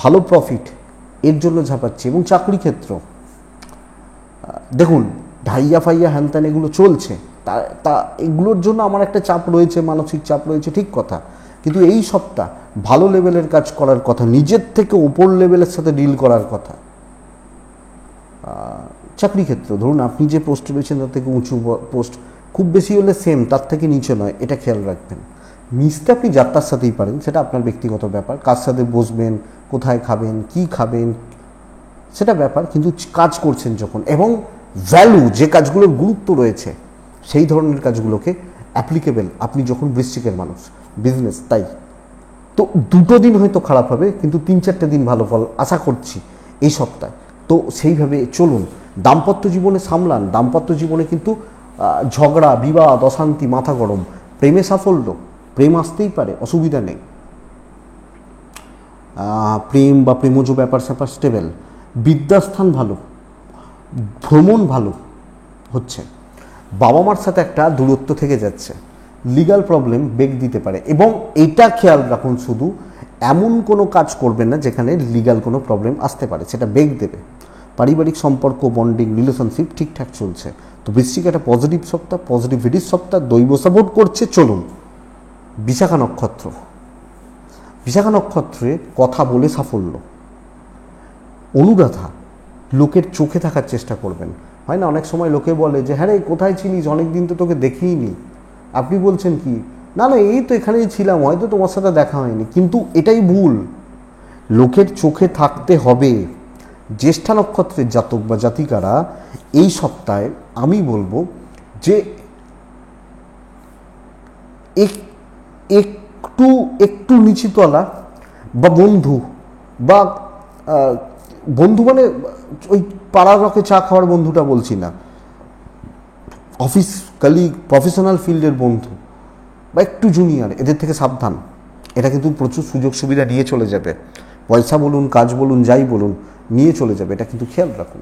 A: ভালো প্রফিট, এর জন্য ঝাঁপাচ্ছি। এবং চাকরি ক্ষেত্র দেখুন, ঢাইয়া ফাইয়া হ্যানত্যান এগুলো চলছে, তা এগুলোর জন্য আমার একটা চাপ রয়েছে, মানসিক চাপ রয়েছে, ঠিক কথা। কিন্তু এই সপ্তাহ ভালো লেভেলের কাজ করার কথা, নিজের থেকে ওপর লেভেলের সাথে ডিল করার কথা। চাকরি ক্ষেত্র, ধরুন আপনি যে পোস্টে রয়েছেন তার থেকে উঁচু পোস্ট, খুব বেশি হলে সেম, তার থেকে নিচে নয়, এটা খেয়াল রাখবেন। মিশতে আপনি যাত্রার সাথেই পারেন, সেটা আপনার ব্যক্তিগত ব্যাপার, কার সাথে বসবেন, কোথায় খাবেন, কি খাবেন, সেটা ব্যাপার। কিন্তু কাজ করছেন যখন, এবং ভ্যালু যে কাজগুলোর গুরুত্ব রয়েছে সেই ধরনের কাজগুলোকে অ্যাপ্লিকেবল আপনি যখন বৃশ্চিকের মানুষ, বিজনেস তাই। তো 2টো দিন হয়তো খারাপ হবে, কিন্তু 3-4টে দিন ভালো ফল আশা করছি এই সপ্তাহে। তো সেইভাবে চলুন, দাম্পত্য জীবনে সামলান। দাম্পত্য জীবনে কিন্তু ঝগড়া, বিবাদ, অশান্তি, মাথা গরম, প্রেমে সাফল্য, প্রেম আসতেই পারে, অসুবিধা নেই। প্রেম বা প্রেমজ ব্যাপার স্যাপার স্টেবল, বিদ্যাস্থান ভালো, ভ্রমণ ভালো হচ্ছে, বাবা মার সাথে একটা দূরত্ব থেকে যাচ্ছে, লিগাল প্রবলেম বেগ দিতে পারে। এবং এটা খেয়াল রাখুন, শুধু এমন কোনো কাজ করবেন না যেখানে লিগাল কোনো প্রবলেম আসতে পারে, সেটা বেগ দেবে। পারিবারিক সম্পর্ক, বন্ডিং, রিলেশনশিপ ঠিকঠাক চলছে। তো বৃশ্চিক একটা পজিটিভ সপ্তাহ, পজিটিভিটির সপ্তাহ, দৈব সাপোর্ট করছে। চলুন, বিশাখা নক্ষত্র। বিশাখা নক্ষত্রে কথা বলে সাফল্য, অনুরাধা, লোকের চোখে থাকার চেষ্টা করবেন। হয় না, অনেক সময় লোকে বলে যে হ্যাঁ রে কোথায় ছিলিস, অনেক দিন তো তোকে দেখিনি। আপনি বলছেন কি, না না এই তো এখানেই ছিলাম, হয়তো তোমার সাথে দেখা হয়নি। কিন্তু এটাই ভুল, লোকের চোখে থাকতে হবে। জ্যেষ্ঠা নক্ষত্রের জাতক বা জাতিকারা এই সপ্তাহে আমি বলবো যে একটু একটু নিচুতলা বা বন্ধু, বা বন্ধু মানে ওই পাড়ার রকে চা খাওয়ার বন্ধুটা বলছি না, অফিস কলিগ, প্রফেশনাল ফিল্ডের বন্ধু বা একটু জুনিয়র, এদের থেকে সাবধান। এটা কিন্তু প্রচুর সুযোগ সুবিধা নিয়ে চলে যাবে, পয়সা বলুন, কাজ বলুন, যাই বলুন, নিয়ে চলে যাবে, এটা কিন্তু খেয়াল রাখুন।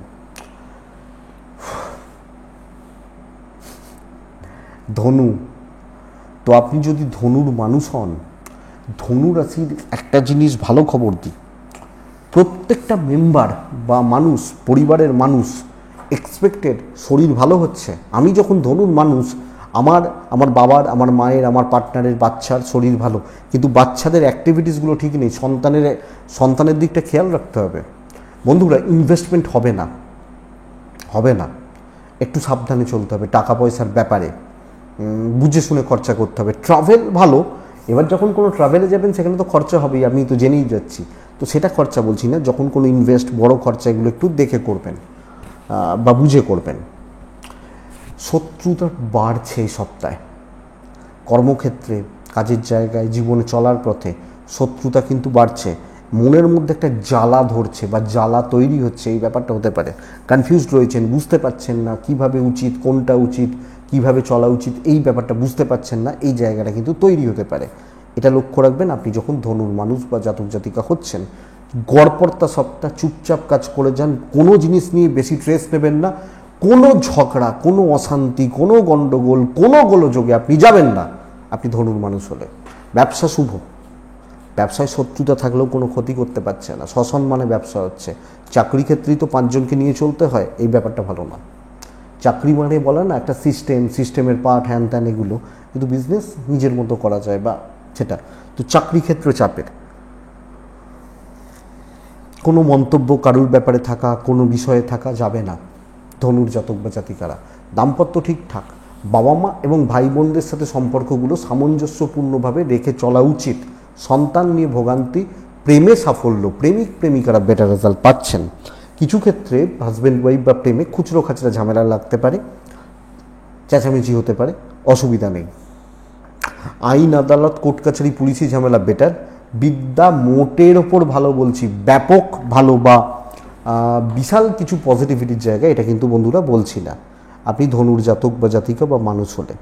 A: ধনু, তো আপনি যদি ধনুর মানুষ হন, ধনু রাশির একটা জিনিস ভালো খবর দিই, প্রত্যেকটা মেম্বার বা মানুষ, পরিবারের মানুষ এক্সপেক্টেড শরীর ভালো হচ্ছে। আমি যখন ধনুর মানুষ, আমার বাবার, আমার মায়ের, আমার পার্টনারের, বাচ্চার শরীর ভালো, কিন্তু বাচ্চাদের অ্যাক্টিভিটিসগুলো ঠিক নেই, সন্তানের দিকটা খেয়াল রাখতে হবে। বন্ধুরা, ইনভেস্টমেন্ট হবে না, একটু সাবধানে চলতে হবে, টাকা পয়সার ব্যাপারে বুঝে শুনে খরচা করতে হবে। ট্রাভেল ভালো, এবার যখন কোনো ট্রাভেলে যাবেন সেখানে তো খরচা হবেই, আমি তো জেনেই যাচ্ছি, তো সেটা খরচা বলছি না। যখন কোনো ইনভেস্ট, বড় খরচা, এগুলো একটু দেখে করবেন বা বুঝে করবেন। শত্রুতা বাড়ছে এই সপ্তাহে, কর্মক্ষেত্রে, কাজের জায়গায়, জীবনে চলার পথে শত্রুতা কিন্তু বাড়ছে। মনের মধ্যে একটা জ্বালা ধরছে বা জ্বালা তৈরি হচ্ছে, এই ব্যাপারটা হতে পারে। কনফিউজড রয়েছেন, বুঝতে পারছেন না কিভাবে উচিত, কোনটা উচিত, কিভাবে চলা উচিত, এই ব্যাপারটা বুঝতে পারছেন না, এই জায়গাটা কিন্তু তৈরি হতে পারে। এটা লক্ষ্য রাখবেন আপনি যখন ধনুর মানুষ বা জাতক জাতিকা হচ্ছেন। গড়পড়তা সপ্তাহ, চুপচাপ কাজ করে যান, কোনো জিনিস নিয়ে বেশি স্ট্রেস নেবেন না, কোনো ঝগড়া, কোনো অশান্তি, কোনো গণ্ডগোল, কোনো গোলযোগে আপনি যাবেন না আপনি ধনুর মানুষ হলে। ব্যবসা শুভ, ব্যবসায় শত্রুতা থাকলেও কোনো ক্ষতি করতে পারছে না, সসম্মানে ব্যবসা হচ্ছে। চাকরি ক্ষেত্রেই তো 5 জনকে নিয়ে চলতে হয়, এই ব্যাপারটা ভালো না। চাকরি মানে বলে না একটা সিস্টেমের পার্ট, হ্যান ত্যান এগুলো, কিন্তু বিজনেস নিজের মতো করা যায় বা সেটা। তো চাকরি ক্ষেত্রে চাপের, কোনো মন্তব্য কারুর ব্যাপারে থাকা, কোনো বিষয়ে থাকা যাবে না ধনুর জাতক বা জাতিকারা। দাম্পত্য ঠিকঠাক, বাবা মা এবং ভাই বোনদের সাথে সম্পর্কগুলো সামঞ্জস্যপূর্ণভাবে রেখে চলা উচিত। সন্তান নিয়ে ভোগান্তি, প্রেমে সাফল্য, প্রেমিক প্রেমিকারা বেটার রেজাল্ট পাচ্ছেন। কিছু ক্ষেত্রে হাজব্যান্ড ওয়াইফ বা প্রেমে খুচরো খাচরা ঝামেলা লাগতে পারে, চেঁচামেচি হতে পারে, অসুবিধা নেই। আইন আদালত, কোর্ট কাছারি, পুলিশি ঝামেলা বেটার। বিদ্যা মোটের ওপর ভালো বলছি, ব্যাপক ভালো বা বিশাল কিছু পজিটিভিটির জায়গা, এটা কিন্তু বন্ধুরা বলছি না আপনি ধনুর জাতক বা জাতিকা বা মানুষ হলে।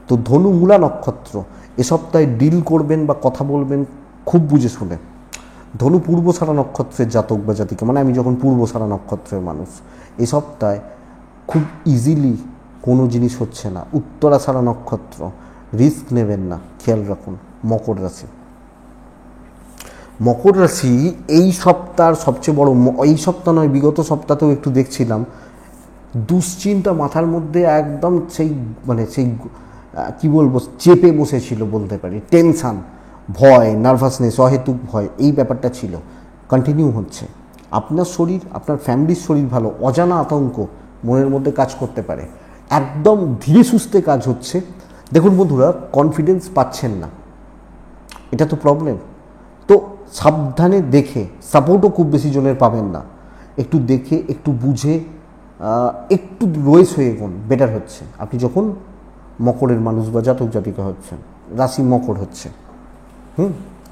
A: তো ধনু মূলা নক্ষত্র, এ সপ্তাহে ডিল করবেন বা কথা বলবেন খুব বুঝে শুনে। ধনু পূর্বসারা নক্ষত্রের জাতক বা জাতিকা, মানে আমি যখন পূর্বসারা নক্ষত্রের মানুষ, এ সপ্তাহে খুব ইজিলি কোনো জিনিস হচ্ছে না। উত্তরাষাঢ়া নক্ষত্র, রিস্ক নেবেন না, খেয়াল রাখুন। মকর রাশি, মকর রাশি এই সপ্তাহের সবচেয়ে বড়, এই সপ্তাহ নয় বিগত সপ্তাহেও একটু দেখছিলাম দুশ্চিন্তা মাথার মধ্যে একদম সেই কী বলবো, চেপে বসেছিল বলতে পারি। টেনশান, ভয়, নার্ভাসনেস, অহেতুক ভয়, এই ব্যাপারটা ছিল, কন্টিনিউ হচ্ছে। আপনার শরীর, আপনার ফ্যামিলির শরীর ভালো, অজানা আতঙ্ক মনের মধ্যে কাজ করতে পারে। একদম ধীরে সুস্থে কাজ হচ্ছে। দেখুন বন্ধুরা, কনফিডেন্স পাচ্ছেন না, এটা তো প্রবলেম। তো সাবধানে দেখে, সাপোর্টও খুব বেশি জনের পাবেন না, একটু দেখে একটু বুঝে একটু রয়েস হয়ে এগোন, বেটার হচ্ছে। আপনি যখন মকরের মানুষ বা জাতক জাতিকা হচ্ছেন, রাশি মকর হচ্ছে,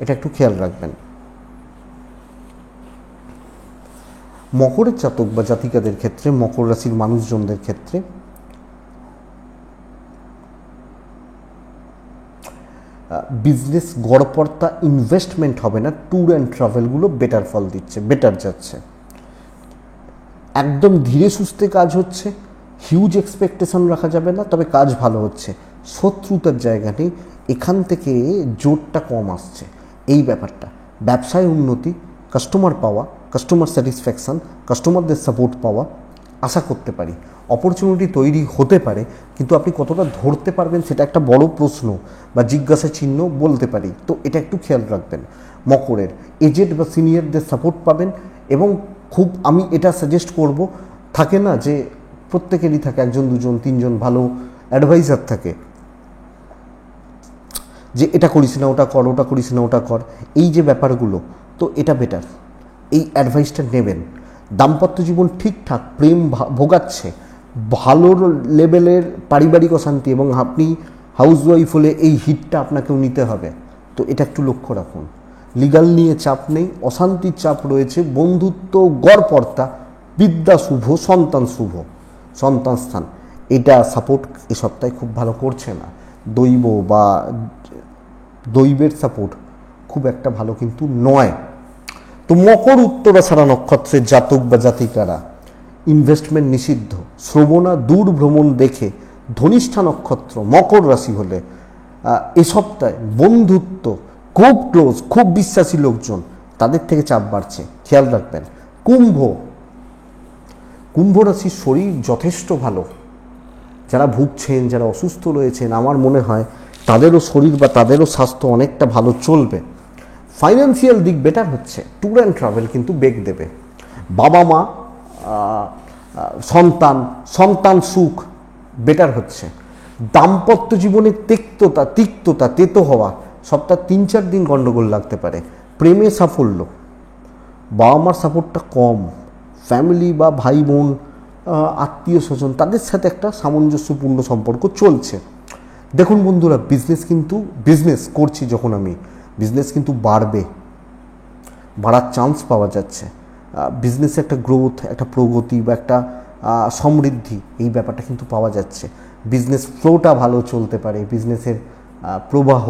A: এটা একটু খেয়াল রাখবেন। মকরের জাতক বা জাতিকাদের ক্ষেত্রে, মকর রাশির মানুষজনদের ক্ষেত্রে বিজনেস গড়পড়তা ইনভেস্টমেন্ট হবে না, ট্যুর অ্যান্ড ট্রাভেলগুলো বেটার ফল দিচ্ছে, বেটার যাচ্ছে। একদম ধীরে সুস্থে কাজ হচ্ছে, হিউজ এক্সপেকটেশন রাখা যাবে না, তবে কাজ ভালো হচ্ছে। শত্রুতার জায়গা নেই, এখান থেকে জোরটা কম আসছে, এই ব্যাপারটা। ব্যবসায় উন্নতি, কাস্টমার পাওয়া, কাস্টমার স্যাটিসফ্যাকশান, কাস্টমারদের সাপোর্ট পাওয়া আশা করতে পারি। অপরচুনিটি তৈরি হতে পারে, কিন্তু আপনি কতটা ধরতে পারবেন সেটা একটা বড় প্রশ্ন বা জিজ্ঞাসা চিহ্ন বলতে পারি। তো এটা একটু খেয়াল রাখবেন। মকরের এজেড বা সিনিয়রদের সাপোর্ট পাবেন, এবং খুব আমি এটা সাজেস্ট করব, থাকে না যে প্রত্যেকেরই থাকে একজন দুজন তিনজন ভালো অ্যাডভাইজার থাকে, যে এটা করিস না ওটা কর, ওটা করিস না ওটা কর, এই যে ব্যাপারগুলো, তো এটা বেটার, এই অ্যাডভাইসটা নেবেন। দাম্পত্য জীবন ঠিকঠাক, প্রেম ভোগাচ্ছে, ভালো লেভেলের পারিবারিক অশান্তি, এবং আপনি হাউসওয়াইফ হলে এই হিটটা আপনাকেও নিতে হবে, তো এটা একটু লক্ষ্য রাখুন। লিগাল নিয়ে চাপ নেই, অশান্তির চাপ রয়েছে, বন্ধুত্ব গড়পড়তা, বিদ্যা শুভ, সন্তান শুভ, সন্তান স্থান এটা সাপোর্ট এ সপ্তাহে খুব ভালো করছে না। দৈব বা দৈবের সাপোর্ট খুব একটা ভালো কিন্তু নয়। তো মকর উত্তরাষাঢ়া নক্ষত্রের জাতক বা জাতিকারা ইনভেস্টমেন্ট নিষিদ্ধ। শ্রবণা দূর ভ্রমণ দেখে, ধনিষ্ঠা নক্ষত্র মকর রাশি হলে এ সপ্তাহে বন্ধুত্ব, খুব ক্লোজ, খুব বিশ্বাসী লোকজন, তাদের থেকে চাপ বাড়ছে, খেয়াল রাখবেন। কুম্ভ রাশির শরীর যথেষ্ট ভালো, যারা ভুগছেন, যারা অসুস্থ রয়েছেন, আমার মনে হয় তাদেরও শরীর বা তাদেরও স্বাস্থ্য অনেকটা ভালো চলবে। ফাইন্যান্সিয়াল দিক বেটার হচ্ছে, ট্যুর অ্যান্ড ট্রাভেল কিন্তু বেগ দেবে। বাবা মা, সন্তান সুখ বেটার হচ্ছে। দাম্পত্য জীবনে তিক্ততা তেতো হওয়া, সপ্তাহ 3-4 দিন গণ্ডগোল লাগতে পারে। প্রেমে সাফল্য, বাবা মার সাপোর্টটা কম, ফ্যামিলি বা ভাই বোন, আত্মীয় স্বজন, তাদের সাথে একটা সামঞ্জস্যপূর্ণ সম্পর্ক চলছে। দেখুন বন্ধুরা, বিজনেস করছি যখন আমি, বিজনেস কিন্তু বাড়ার চান্স পাওয়া যাচ্ছে। বিজনেসে একটা গ্রোথ, একটা প্রগতি বা একটা সমৃদ্ধি, এই ব্যাপারটা কিন্তু পাওয়া যাচ্ছে। বিজনেস ফ্লোটা ভালো চলতে পারে, বিজনেসের প্রবাহ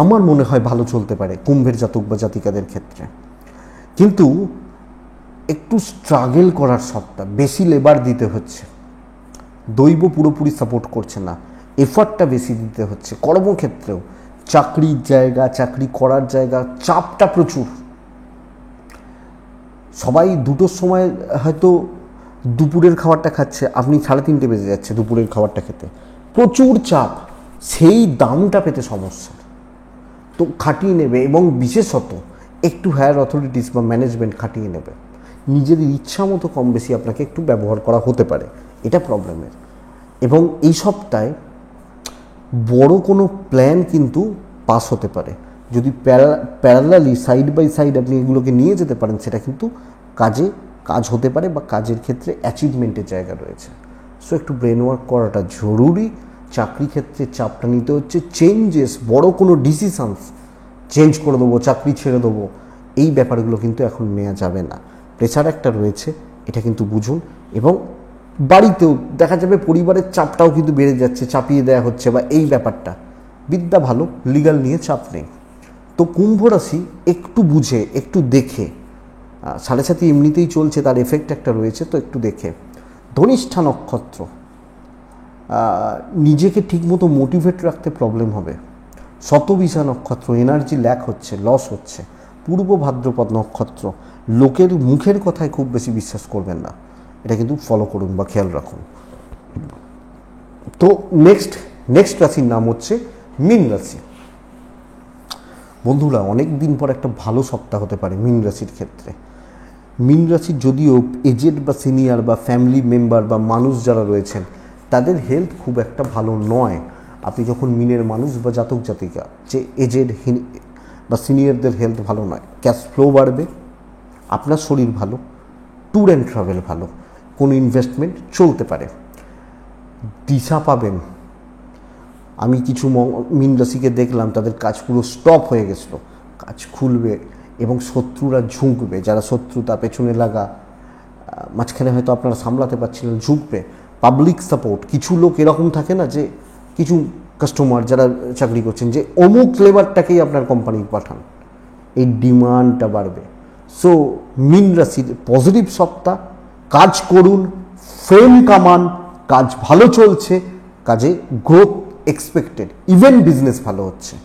A: আমার মনে হয় ভালো চলতে পারে কুম্ভের জাতক বা জাতিকাদের ক্ষেত্রে। কিন্তু একটু স্ট্রাগল করার সপ্তাহ, বেশি লেবার দিতে হচ্ছে, দৈব পুরোপুরি সাপোর্ট করছে না, এফার্টটা বেশি দিতে হচ্ছে। কর্মক্ষেত্রেও, চাকরির জায়গা, চাকরি করার জায়গা, চাপটা প্রচুর। সবাই 2টোর সময় হয়তো দুপুরের খাবারটা খাচ্ছে, আপনি 3:30 বেজে যাচ্ছে দুপুরের খাবারটা খেতে, প্রচুর চাপ, সেই দামটা পেতে সমস্যা। তো খাটিয়ে নেবে, এবং বিশেষত একটু হায়ার অথরিটিস বা ম্যানেজমেন্ট খাটিয়ে নেবে। নিজের ইচ্ছা মতো কম বেশি আপনাকে একটু ব্যবহার করা হতে পারে, এটা প্রবলেমের। এবং এই সপ্তাহে বড় কোনো প্ল্যান কিন্তু পাস হতে পারে, যদি প্যারালালি সাইড বাই সাইড আপনি এগুলোকে নিয়ে যেতে পারেন, সেটা কিন্তু কাজ হতে পারে বা কাজের ক্ষেত্রে অ্যাচিভমেন্টের জায়গা রয়েছে। সো একটু ব্রেন ওয়ার্ক করাটা জরুরি। চাকরি ক্ষেত্রে চাপটা নিতে হচ্ছে, চেঞ্জেস, বড় কোনো ডিসিশনস, চেঞ্জ করে দেবো, চাকরি ছেড়ে দেবো, এই ব্যাপারগুলো কিন্তু এখন নেওয়া যাবে না। প্রেশার একটা রয়েছে, এটা কিন্তু বুঝুন। এবং বাড়িতেও দেখা যাবে পরিবারের চাপটাও কিন্তু বেড়ে যাচ্ছে, চাপিয়ে দেওয়া হচ্ছে বা এই ব্যাপারটা। বিদ্যা ভালো, লিগাল নিয়ে চাপ নেই। তো কুম্ভ রাশি একটু বুঝে, একটু দেখে, 7.5 এমনিতেই চলছে, তার এফেক্ট একটা রয়েছে, তো একটু দেখে। ধনিষ্ঠা নক্ষত্র, নিজেকে ঠিকমতো মোটিভেট রাখতে প্রবলেম হবে। শতবিশা নক্ষত্র, এনার্জি ল্যাক হচ্ছে, লস হচ্ছে। পূর্ব ভাদ্রপদ নক্ষত্র, লোকের মুখের কথায় খুব বেশি বিশ্বাস করবেন না, এটা কিন্তু ফলো করুন বা খেয়াল রাখুন। তো নেক্সট রাশির নাম হচ্ছে মীন রাশি। বন্ধুরা, অনেক দিন পর একটা ভালো সপ্তাহ হতে পারে মীন রাশির ক্ষেত্রে। মীন রাশির যদিও এজেড বা সিনিয়র বা ফ্যামিলি মেম্বার বা মানুষ যারা রয়েছেন তাদের হেলথ খুব একটা ভালো নয়। আপনি যখন মিনের মানুষ বা জাতক জাতিকা যে এজেড বা সিনিয়রদের হেলথ ভালো নয়। ক্যাশ ফ্লো বাড়বে, আপনার শরীর ভালো, ট্যুর অ্যান্ড ট্রাভেল ভালো, কোনো ইনভেস্টমেন্ট চলতে পারে, দিশা পাবেন। আমি কিছু মীন রাশিকে দেখলাম তাদের কাজ পুরো স্টপ হয়ে গেছিলো, কাজ খুলবে এবং শত্রুরা ঝুঁকবে, যারা শত্রু তা পেছনে লাগা মাঝখানে হয়তো আপনারা সামলাতে পারছিলেন ঝুঁকবে। পাবলিক সাপোর্ট, কিছু লোক এরকম থাকে না যে কিছু কাস্টমার যারা চাকরি করছেন যে অমুক লেবারটাকেই আপনার কোম্পানি পাঠান, এই ডিমান্ডটা বাড়বে। সো মীন রাশির পজিটিভ সপ্তাহ, কাজ করুন, ফ্রেম কামান, কাজ ভালো চলছে, কাজে গ্রোথ এক্সপেক্টেড, ইভেন বিজনেস ভালো হচ্ছে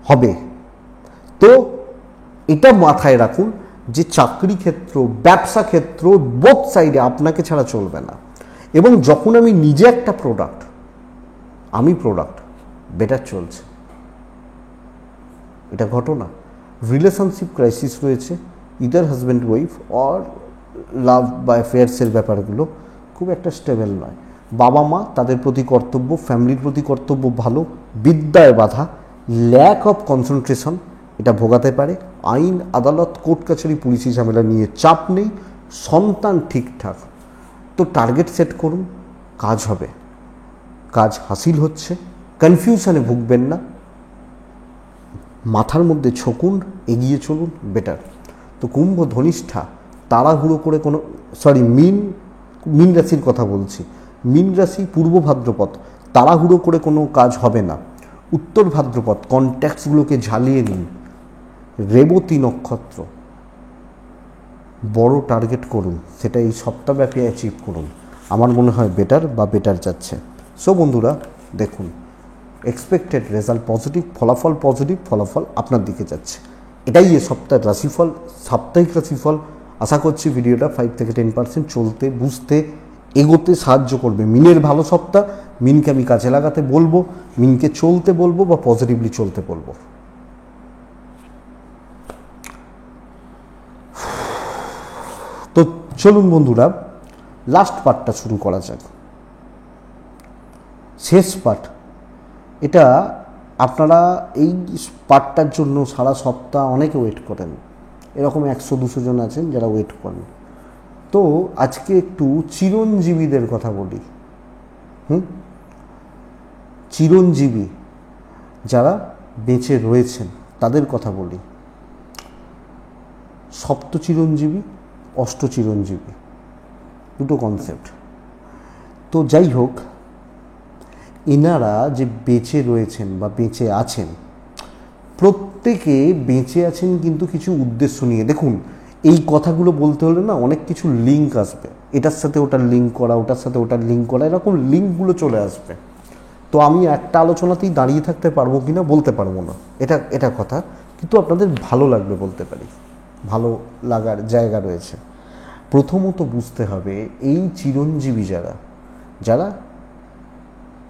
A: হবে। তো এটা মাথায় রাখুন যে চাকরি ক্ষেত্র, ব্যবসা ক্ষেত্র, বোথ সাইডে আপনাকে ছাড়া চলবে না। এবং যখন আমি নিজে একটা প্রোডাক্ট, আমি প্রোডাক্ট, বেটার চলছে, এটা ঘটনা। রিলেশনশিপ ক্রাইসিস রয়েছে, ইদার হাজব্যান্ড ওয়াইফ অর লাভ বা অ্যাফেয়ার্সের ব্যাপারগুলো খুব একটা স্টেবল নয়। বাবা মা তাদের প্রতি কর্তব্য, ফ্যামিলির প্রতি কর্তব্য ভালো, বিদ্যায় বাধা, ল্যাক অফ কনসেন্ট্রেশন এটা ভোগাতে পারে। আইন আদালত কোর্ট কাছারি পুলিশি ঝামেলা নিয়ে চাপ নেই, সন্তান ঠিকঠাক। তো টার্গেট সেট করুন, কাজ হবে, কাজ হাসিল হচ্ছে, কনফিউশনে ভুগবেন না, মাথার মধ্যে ছকুন, এগিয়ে চলুন, বেটার। তো কুম্ভ ধনিষ্ঠা তাড়াহুড়ো করে কোনো মীন রাশির কথা বলছি, মীন রাশি পূর্ব ভাদ্রপদ, তাড়াহুড়ো করে কোনো কাজ হবে না। উত্তর ভাদ্রপদ কন্ট্যাক্টসগুলোকে ঝালিয়ে নিন। রেবতী নক্ষত্র বড় টার্গেট করুন, সেটা এই সপ্তাহব্যাপী অ্যাচিভ করুন, আমার মনে হয় বেটার বা বেটার যাচ্ছে। সো বন্ধুরা দেখুন, এক্সপেক্টেড রেজাল্ট পজিটিভ, ফলাফল আপনার দিকে যাচ্ছে। এটাই এ সপ্তাহের রাশিফল, সাপ্তাহিক রাশিফল। আশা করছি ভিডিওটা 5 থেকে 10% চলতে, বুঝতে, এগোতে সাহায্য করবে। মিনের ভালো সপ্তাহ, মিনকে আমি কাজে লাগাতে বলবো, মিনকে চলতে বলবো বা পজিটিভলি চলতে বলবো। তো চলুন বন্ধুরা, লাস্ট পার্টটা শুরু করা যাক। শেষ পার্ট, এটা আপনারা এই পার্টটার জন্য সারা সপ্তাহ অনেকে ওয়েট করেন, এরকম 100-200 জন আছেন যারা ওয়েট করেন। তো আজকে একটু চিরঞ্জীবীদের কথা বলি। চিরঞ্জীবী যারা বেঁচে রয়েছেন তাদের কথা বলি। সপ্ত চিরঞ্জীবী, অষ্ট চিরঞ্জীবী, দুটো কনসেপ্ট। তো যাই হোক, এনারা যে বেঁচে রয়েছেন বা বেঁচে আছেন, প্রত্যেকে বেঁচে আছেন কিন্তু কিছু উদ্দেশ্য নিয়ে। দেখুন, এই কথাগুলো বলতে হলে না অনেক কিছু লিঙ্ক আসবে, এটার সাথে ওটার লিঙ্ক করা, ওটার সাথে ওটার লিঙ্ক করা, এরকম লিঙ্কগুলো চলে আসবে। তো আমি একটা আলোচনাতেই দাঁড়িয়ে থাকতে পারবো কি না বলতে পারবো না, এটা কথা, কিন্তু আপনাদের ভালো লাগবে বলতে পারি, ভালো লাগার জায়গা রয়েছে। প্রথমত বুঝতে হবে এই চিরঞ্জীবী যারা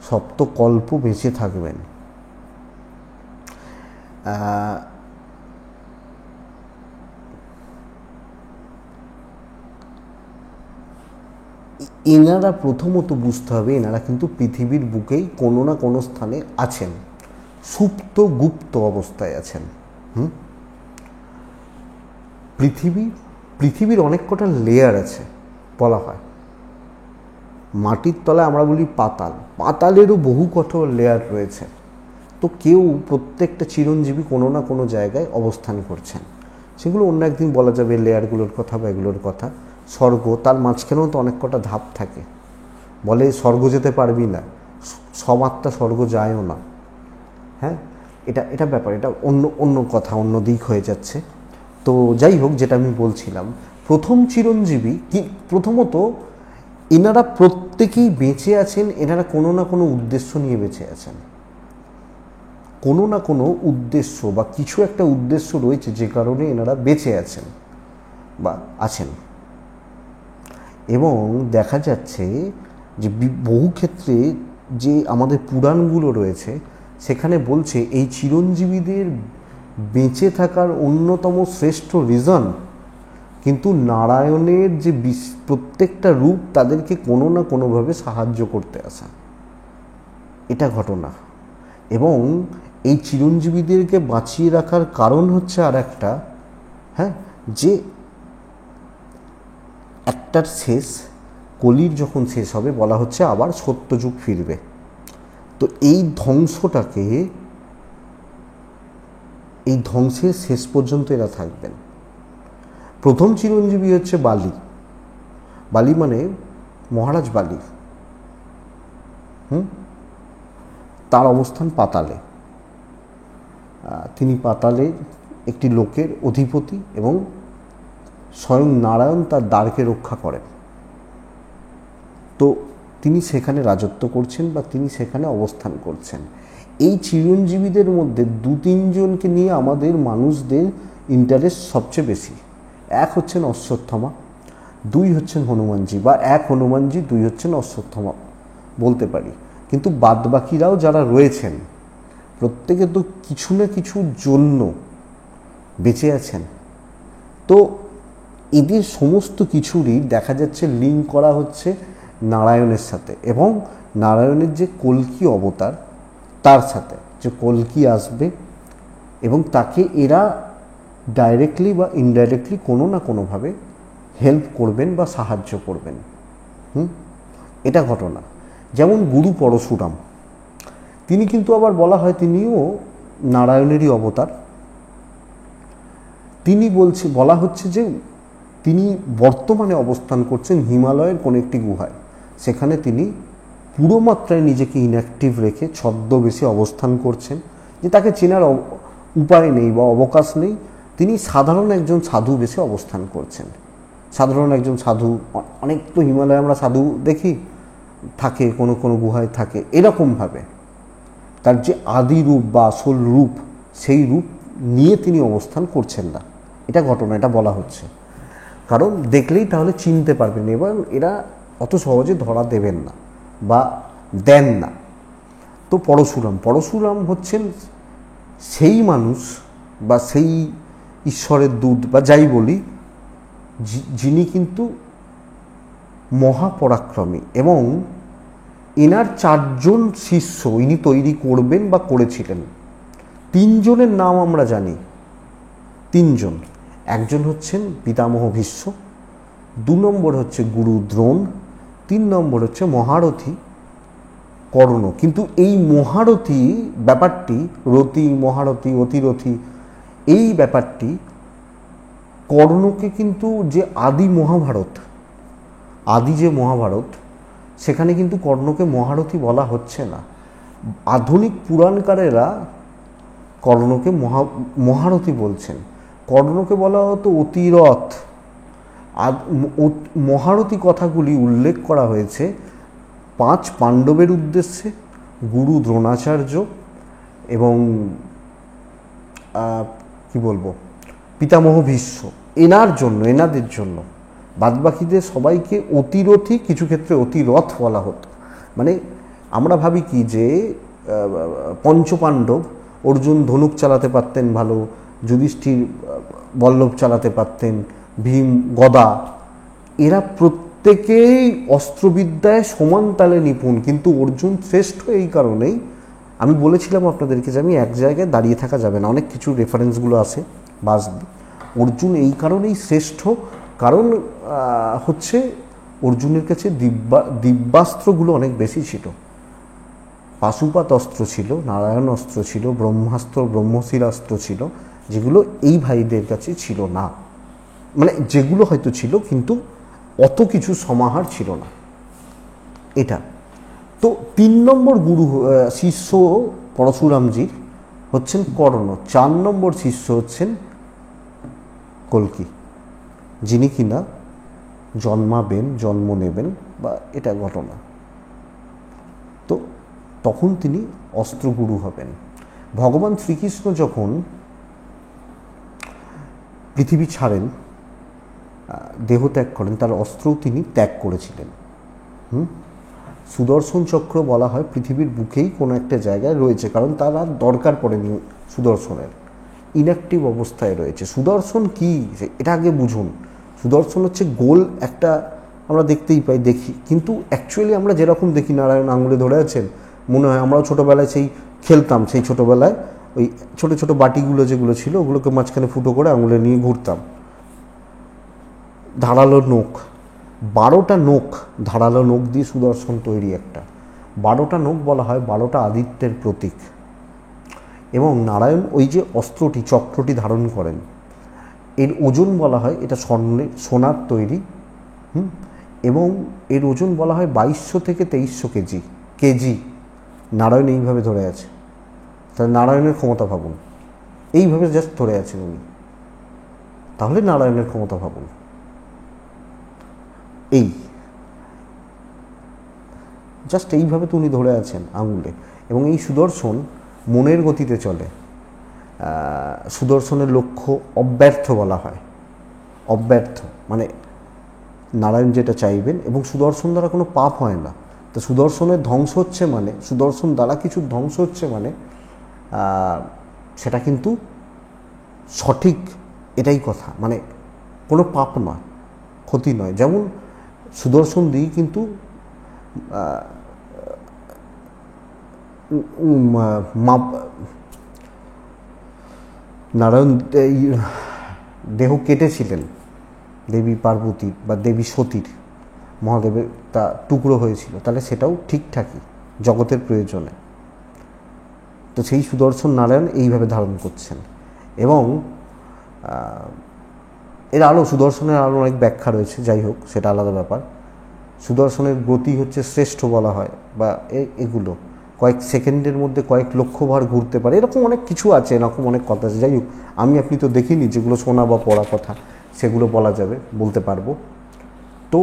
A: সপ্তকল্প বেঁচে থাকবেন, এনারা প্রথমত বুঝতে হবে এনারা কিন্তু পৃথিবীর বুকেই কোনো না কোনো স্থানে আছেন, সুপ্ত গুপ্ত অবস্থায় আছেন। পৃথিবীর অনেক কটা লেয়ার আছে বলা হয়। মাটির তলায় আমরা বলি পাতাল, পাতালেরও বহু কটা লেয়ার রয়েছে। তো প্রত্যেকটা চিরঞ্জীবী কোনো না কোনো জায়গায় অবস্থান করছেন, সেগুলো অন্য একদিন বলা যাবে লেয়ারগুলোর কথা বা এগুলোর কথা। স্বর্গ, তার মাঝখানেও তো অনেক কটা ধাপ থাকে, বলে স্বর্গ যেতে পারবি না, সব আত্মা স্বর্গ যায়ও না। হ্যাঁ, এটা ব্যাপার, এটা অন্য কথা, অন্য দিক হয়ে যাচ্ছে। তো যাই হোক, যেটা আমি বলছিলাম, প্রথম চিরঞ্জীবী কি, প্রথমত এনারা প্রত্যেকেই বেঁচে আছেন, এনারা কোনো না কোনো উদ্দেশ্য নিয়ে বেঁচে আছেন, কোনো না কোনো উদ্দেশ্য বা কিছু একটা উদ্দেশ্য রয়েছে যে কারণে এনারা বেঁচে আছেন বা আছেন। এবং দেখা যাচ্ছে যে বহু ক্ষেত্রে যে আমাদের পুরাণগুলো রয়েছে সেখানে বলছে এই চিরঞ্জীবীদের বেঁচে থাকার অন্যতম শ্রেষ্ঠ রিজন কিন্তু নারায়ণের যে প্রত্যেকটা রূপ তাদেরকে কোনো না কোনোভাবে সাহায্য করতে আসা, এটা ঘটনা। এবং এই চিরঞ্জীবীদেরকে বাঁচিয়ে রাখার কারণ হচ্ছে আর একটা, হ্যাঁ, যে একটার শেষ, কলির যখন শেষ হবে বলা হচ্ছে আবার সত্যযুগ ফিরবে। তো এই ধ্বংসটাকে, এই ধ্বংসের শেষ পর্যন্ত এরা থাকবেন। প্রথম চিরঞ্জীবী হচ্ছে বালি। বালি মানে মহারাজ বালি। তার অবস্থান পাতালে। তিনি পাতালে একটি লোকের অধিপতি এবং স্বয়ং নারায়ণ তার দ্বারকে রক্ষা করেন। তো তিনি সেখানে রাজত্ব করছেন বা তিনি সেখানে অবস্থান করছেন। এই চিরঞ্জীবীদের মধ্যে 2-3 জনকে নিয়ে আমাদের মানুষদের ইন্টারেস্ট সবচেয়ে বেশি। এক হচ্ছেন অশ্বত্থামা, 2 হচ্ছেন হনুমানজি, বা 1 হনুমানজি, 2 হচ্ছেন অশ্বত্থামা বলতে পারি। কিন্তু বাদবাকিরাও যারা রয়েছেন প্রত্যেকে তো কিছু না কিছুর জন্য বেঁচে আছেন। তো এদের সমস্ত কিছুরই দেখা যাচ্ছে লিঙ্ক করা হচ্ছে নারায়ণের সাথে, এবং নারায়ণের যে কল্কি অবতার তার সাথে, যে কল্কি আসবে এবং তাকে এরা ডাইরেক্টলি বা ইনডাইরেক্টলি কোনো না কোনোভাবে হেল্প করবেন বা সাহায্য করবেন। এটা ঘটনা। যেমন গুরু পরশুরাম, তিনি কিন্তু আবার বলা হয় তিনিও নারায়ণেরই অবতার। তিনি বলা হচ্ছে যে তিনি বর্তমানে অবস্থান করছেন হিমালয়ের কোনো একটি গুহায়। সেখানে তিনি পুরো মাত্রায় নিজেকে ইনঅ্যাক্টিভ রেখে ছদ্মবেশে অবস্থান করছেন, যে তাকে চেনার উপায় নেই বা অবকাশ নেই। তিনি সাধারণ একজন সাধু বেশে অবস্থান করছেন। সাধারণ একজন সাধু, অনেক তো হিমালয়ে আমরা সাধু দেখি থাকে, কোনো কোনো গুহায় থাকে, এরকমভাবে তার যে আদি রূপ বা আসল রূপ, সেই রূপ নিয়ে তিনি অবস্থান করছেন না। এটা ঘটনা, এটা বলা হচ্ছে। কারণ দেখলেই তাহলে চিনতে পারবেন, এবং এরা অত সহজে ধরা দেবেন না বা দেন না। তো পরশুরাম হচ্ছেন সেই মানুষ বা সেই ঈশ্বরের দূত বা যাই বলি, যিনি কিন্তু মহাপরাক্রমী, এবং এনার 4 জন শিষ্য ইনি তৈরি করবেন বা করেছিলেন। 3 জনের নাম আমরা জানি, 3 জন। একজন হচ্ছেন পিতামহ ভীষ্ম, 2 নম্বর হচ্ছে গুরু দ্রোণ, 3 নম্বর হচ্ছে মহারথী কর্ণ। কিন্তু এই মহারথী ব্যাপারটি, রথী, মহারথী, অতিরথী, এই ব্যাপারটি কর্ণকে কিন্তু যে আদি যে মহাভারত, সেখানে কিন্তু কর্ণকে মহারথী বলা হচ্ছে না। আধুনিক পুরাণকারেরা কর্ণকে মহারথী বলছেন। কর্ণকে বলা হতো অতিরথ। মহারথী কথাগুলি উল্লেখ করা হয়েছে 5 পাণ্ডবের উদ্দেশ্যে, গুরু দ্রোণাচার্য এবং কি বলবো, পিতামহ ভীষ্ম, এনাদের জন্য। বাদবাকিদের সবাইকে অতিরথী, কিছু ক্ষেত্রে অতিরথ বলা হতো। মানে আমরা ভাবি কি যে পঞ্চপাণ্ডব, অর্জুন ধনুক চালাতে পারতেন ভালো, যুধিষ্ঠির বল্লভ চালাতে পারতেন, ভীম গদা, এরা প্রত্যেকেই অস্ত্রবিদ্যায় সমান তালে নিপুণ। কিন্তু অর্জুন শ্রেষ্ঠ এই কারণেই, আমি বলেছিলাম আপনাদেরকে যে আমি এক জায়গায় দাঁড়িয়ে থাকা যাবে না, অনেক কিছু রেফারেন্সগুলো আছে বাসবে। অর্জুন এই কারণেই শ্রেষ্ঠ, কারণ হচ্ছে অর্জুনের কাছে দিব্যাস্ত্রগুলো অনেক বেশি ছিল। পাশুপাত অস্ত্র ছিল, নারায়ণ অস্ত্র ছিল, ব্রহ্মাস্ত্র, ব্রহ্মশিরাস্ত্র ছিল, যেগুলো এই ভাইদের কাছে ছিল না। মানে যেগুলো হয়তো ছিল, কিন্তু অত কিছু সমাহার ছিল না। এটা তো 3 নম্বর শিষ্য পরশুরামজির হচ্ছেন কর্ণ, 4 নম্বর শিষ্য হচ্ছেন কল্কি, যিনি কিনা জন্ম নেবেন বা এটা ঘটনা। তো তখন তিনি অস্ত্রগুরু হবেন। ভগবান শ্রীকৃষ্ণ যখন পৃথিবী ছাড়েন, দেহ ত্যাগ করেন, তার অস্ত্রও তিনি ত্যাগ করেছিলেন। সুদর্শন চক্র বলা হয় পৃথিবীর বুকেই কোনো একটা জায়গায় রয়েছে, কারণ তার আর দরকার পড়েনি সুদর্শনের, ইনঅ্যাক্টিভ অবস্থায় রয়েছে। সুদর্শন কি, এটা আগে বুঝুন। সুদর্শন হচ্ছে গোল একটা, আমরা দেখতেই পাই, দেখি, কিন্তু অ্যাকচুয়ালি আমরা যেরকম দেখি নারায়ণ আঙুলে ধরে আছেন, মনে হয় আমরাও ছোটোবেলায় সেই খেলতাম, সেই ছোটোবেলায় ওই ছোটো ছোটো বাটিগুলো যেগুলো ছিল ওগুলোকে মাঝখানে ফুটো করে আঙুলে নিয়ে ঘুরতাম। ধারালো নোখ, 12টা নোখ, ধারালো নোখ দিয়ে সুদর্শন তৈরি একটা। 12টা নোখ বলা হয় 12টা আদিত্যের প্রতীক। এবং নারায়ণ ওই যে অস্ত্রটি, চক্রটি ধারণ করেন, এর ওজন বলা হয় এটা সোনার তৈরি। এবং এর ওজন বলা হয় 2200 থেকে 2300 কেজি। নারায়ণ এইভাবে ধরে আছে, তাহলে নারায়ণের ক্ষমতা ভাবুন, এইভাবে জাস্ট ধরে আছেন উনি, তাহলে নারায়ণের ক্ষমতা ভাবুন। এই জাস্ট এইভাবে তো উনি ধরে আছেন আঙুলে। এবং এই সুদর্শন মনের গতিতে চলে। সুদর্শনের লক্ষ্য অব্যর্থ বলা হয়, অব্যর্থ মানে নারায়ণ যেটা চাইবেন, এবং সুদর্শন দ্বারা কোনো পাপ হয় না। তো সুদর্শনের ধ্বংস হচ্ছে মানে, সুদর্শন দ্বারা কিছু ধ্বংস হচ্ছে মানে সেটা কিন্তু সঠিক, এটাই কথা, মানে কোনো পাপ নয়, ক্ষতি নয়। যেমন সুদর্শন দিয়ে কিন্তু নারায়ণ দেহ কেটেছিলেন দেবী পার্বতীর বা দেবী সতীর, মহাদেবের তা টুকরো হয়েছিল, তাহলে সেটাও ঠিকঠাকই জগতের প্রয়োজনে। তো সেই সুদর্শন নারায়ণ এইভাবে ধারণ করছেন। এবং এর আরও, সুদর্শনের আরও অনেক ব্যাখ্যা রয়েছে, যাই হোক সেটা আলাদা ব্যাপার। সুদর্শনের গতি হচ্ছে শ্রেষ্ঠ বলা হয়, বা এগুলো কয়েক সেকেন্ডের মধ্যে কয়েক লক্ষ বার ঘুরতে পারে, এরকম অনেক কিছু আছে, এরকম অনেক কথা আছে। যাই হোক, আপনি তো দেখিনি, যেগুলো শোনা বা পড়া কথা সেগুলো বলা যাবে, বলতে পারবো। তো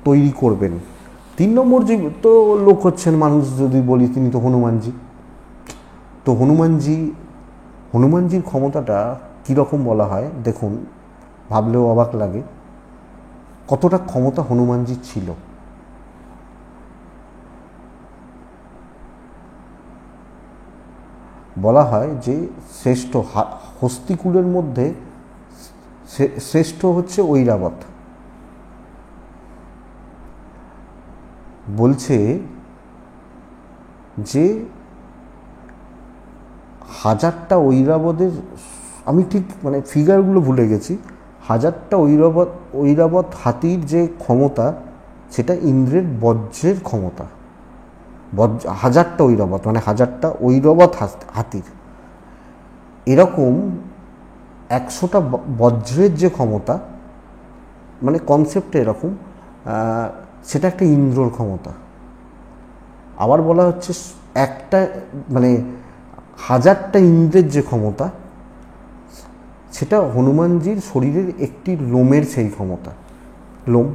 A: তৈরি করবেন। 3 নম্বর যে তো লোক হচ্ছেন মানুষ, যদি বলি, তিনি তো হনুমানজি। তো হনুমানজির ক্ষমতাটা কীরকম বলা হয় দেখুন, ভাবলেও অবাক লাগে কতটা ক্ষমতা হনুমানজির ছিল। বলা হয় যে শ্রেষ্ঠ হস্তিকুলের মধ্যে শ্রেষ্ঠ হচ্ছে ঐরাবত। বলছে যে 1000টা ঐরাবতের, আমি ঠিক মানে ফিগারগুলো ভুলে গেছি, 1000টা ঐরাবত হাতির যে ক্ষমতা, সেটা ইন্দ্রের বজ্রের ক্ষমতা। 1000টা ঐরাবত মানে 1000টা ঐরাবত হাতির, এরকম 100টা বজ্রের যে ক্ষমতা, মানে কনসেপ্টটা এরকম, সেটা একটা ইন্দ্রর ক্ষমতা। আবার বলা হচ্ছে একটা মানে 1000টা ইন্দ্রের যে ক্ষমতা, সেটা হনুমানজির শরীরের একটি লোমের সেই ক্ষমতা, লোম।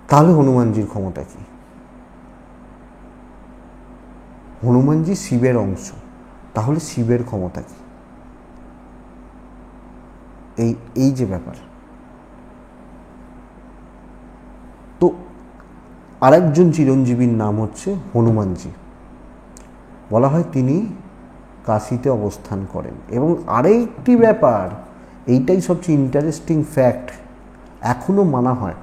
A: তাহলে হনুমানজির ক্ষমতা কি? হনুমানজি শিবের অংশ, তাহলে শিবের ক্ষমতা কি? এই যে ব্যাপার। তো আরেকজন চিরঞ্জীবীর নাম হচ্ছে হনুমানজি। বলা হয় তিনি কাশীতে অবস্থান করেন। এবং আরেকটি ব্যাপার, এইটাই সবচেয়ে ইন্টারেস্টিং ফ্যাক্ট, এখনও মানা হয়,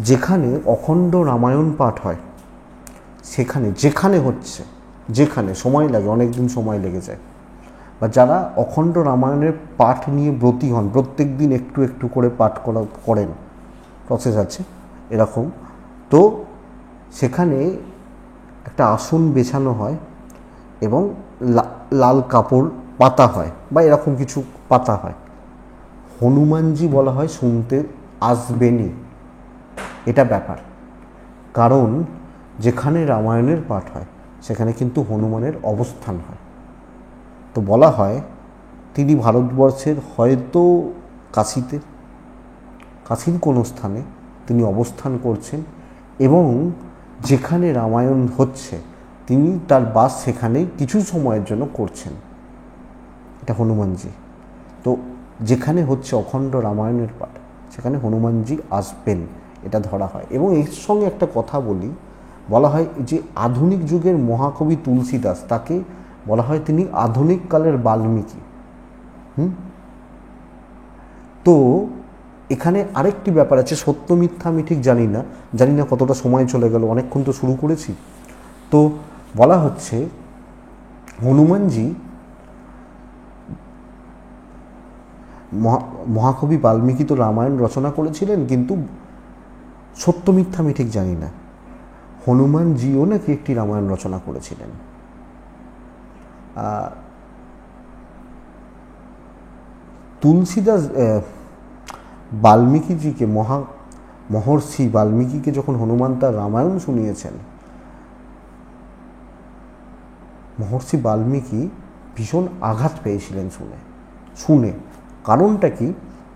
A: যেখানে অখণ্ড রামায়ণ পাঠ হয়, যেখানে সময় লাগে, অনেক দিন সময় লেগে যায়, বা যারা অখণ্ড রামায়ণের পাঠ নিয়ে ব্রতী হন, প্রত্যেক দিন একটু একটু করে পাঠ করেন, প্রসেস আছে এরকম, তো সেখানে একটা আসন বেছানো হয় এবং লাল কাপড় পাতা হয়, বা এরকম কিছু পাতা হয়। হনুমানজি বলা হয় শুনতে আসবেনই, এটা ব্যাপার। কারণ যেখানে রামায়ণের পাঠ হয় সেখানে কিন্তু হনুমানের অবস্থান হয়। তো বলা হয় তিনি ভারতবর্ষের হয়তো কাশীর কোনো স্থানে তিনি অবস্থান করছেন, এবং যেখানে রামায়ণ হচ্ছে তিনি তার বাস সেখানেই কিছু সময়ের জন্য করছেন। এটা হনুমানজি। তো যেখানে হচ্ছে অখণ্ড রামায়ণের পাঠ, সেখানে হনুমানজি আসবেন, এটা ধরা হয়। এবং এর সঙ্গে একটা কথা বলা হয় যে আধুনিক যুগের মহাকবি তুলসীদাস, তাকে বলা হয় তিনি আধুনিক কালের বাল্মীকি। তো এখানে আরেকটি ব্যাপার আছে, সত্য মিথ্যা আমি ঠিক জানি না কতটা সময় চলে গেল, অনেকক্ষণ তো শুরু করেছি। তো বলা হচ্ছে হনুমানজি মহাকবি বাল্মীকি তো রামায়ণ রচনা করেছিলেন, কিন্তু সত্য মিথ্যা আমি ঠিক জানি না, হনুমানজিও নাকি একটি রামায়ণ রচনা করেছিলেন। তুলসীদাস বাল্মীকিজিকে মহর্ষি বাল্মীকিকে যখন হনুমান তার রামায়ণ শুনিয়েছেন, মহর্ষি বাল্মীকি ভীষণ আঘাত পেয়েছিলেন শুনে। কারণটা কি?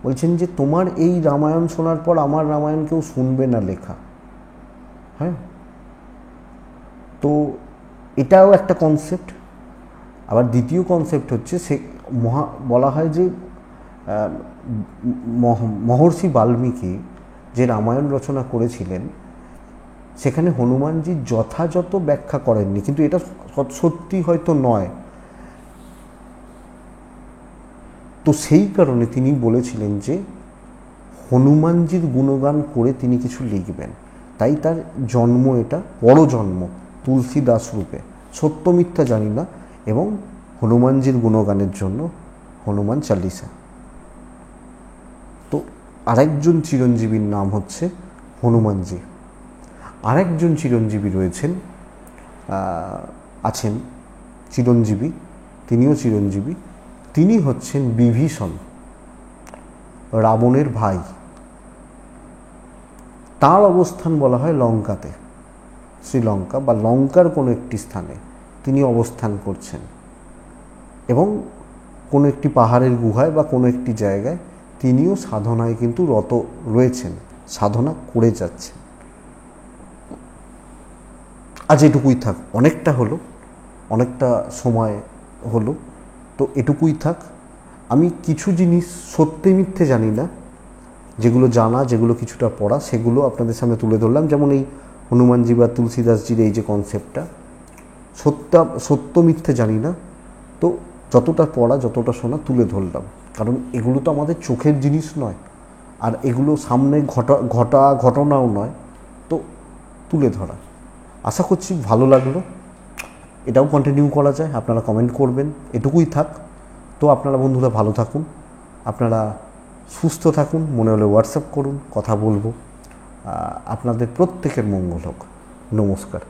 A: বলছেন যে তোমার এই রামায়ণ শোনার পর আমার রামায়ণ কেউ শুনবে না লেখা। হ্যাঁ, তো এটাও একটা কনসেপ্ট। আবার দ্বিতীয় কনসেপ্ট হচ্ছে বলা হয় যে মহর্ষি বাল্মীকি যে রামায়ণ রচনা করেছিলেন সেখানে হনুমানজি যথাযথ ব্যাখ্যা করেননি, কিন্তু এটা সত্যি হয়তো নয়। তো সেই কারণে তিনি বলেছিলেন যে হনুমানজির গুণগান করে তিনি কিছু লিখবেন, তাই তার জন্ম, এটা বড় জন্ম তুলসীদাস রূপে। সত্য মিথ্যা জানি না, এবং হনুমানজির গুণগানের জন্য হনুমান চালিসা। তো আরেকজন চিরঞ্জীবীর নাম হচ্ছে হনুমানজি। আরেকজন চিরঞ্জীবী আছেন চিরঞ্জীবী, তিনিও চিরঞ্জীবী। তিনি হচ্ছেন বিভীষণ, রাবণের ভাই। তার অবস্থান বলা হয় লঙ্কাতে, শ্রীলঙ্কা বা লঙ্কার কোনো একটি স্থানে তিনি অবস্থান করছেন, এবং কোনো একটি পাহাড়ের গুহায় বা কোনো একটি জায়গায় তিনিও সাধনায় কিন্তু রত রয়েছেন, সাধনা করে যাচ্ছেন। আজ এটুকুই থাক, অনেকটা হলো, অনেকটা সময় হলো, তো এটুকুই থাক। আমি কিছু জিনিস সত্যি মিথ্যে জানি না, যেগুলো জানা, যেগুলো কিছুটা পড়া, সেগুলো আপনাদের সামনে তুলে ধরলাম। যেমন এই হনুমানজি বা তুলসীদাসজির এই যে কনসেপ্টটা, সত্য মিথ্যে জানি না, তো যতটা পড়া যতটা শোনা তুলে ধরলাম। কারণ এগুলো তো আমাদের চোখের জিনিস নয়, আর এগুলো সামনে ঘটনাও নয়, তো তুলে ধরা। আশা করছি ভালো লাগলো, এটাও কন্টিনিউ করা যায়, আপনারা কমেন্ট করবেন। এটুকুই থাক। তো আপনারা বন্ধুরা ভালো থাকুন, আপনারা সুস্থ থাকুন, মনে হলে হোয়াটসঅ্যাপ করুন, কথা বলবো। আপনাদের প্রত্যেকের মঙ্গল হোক। নমস্কার।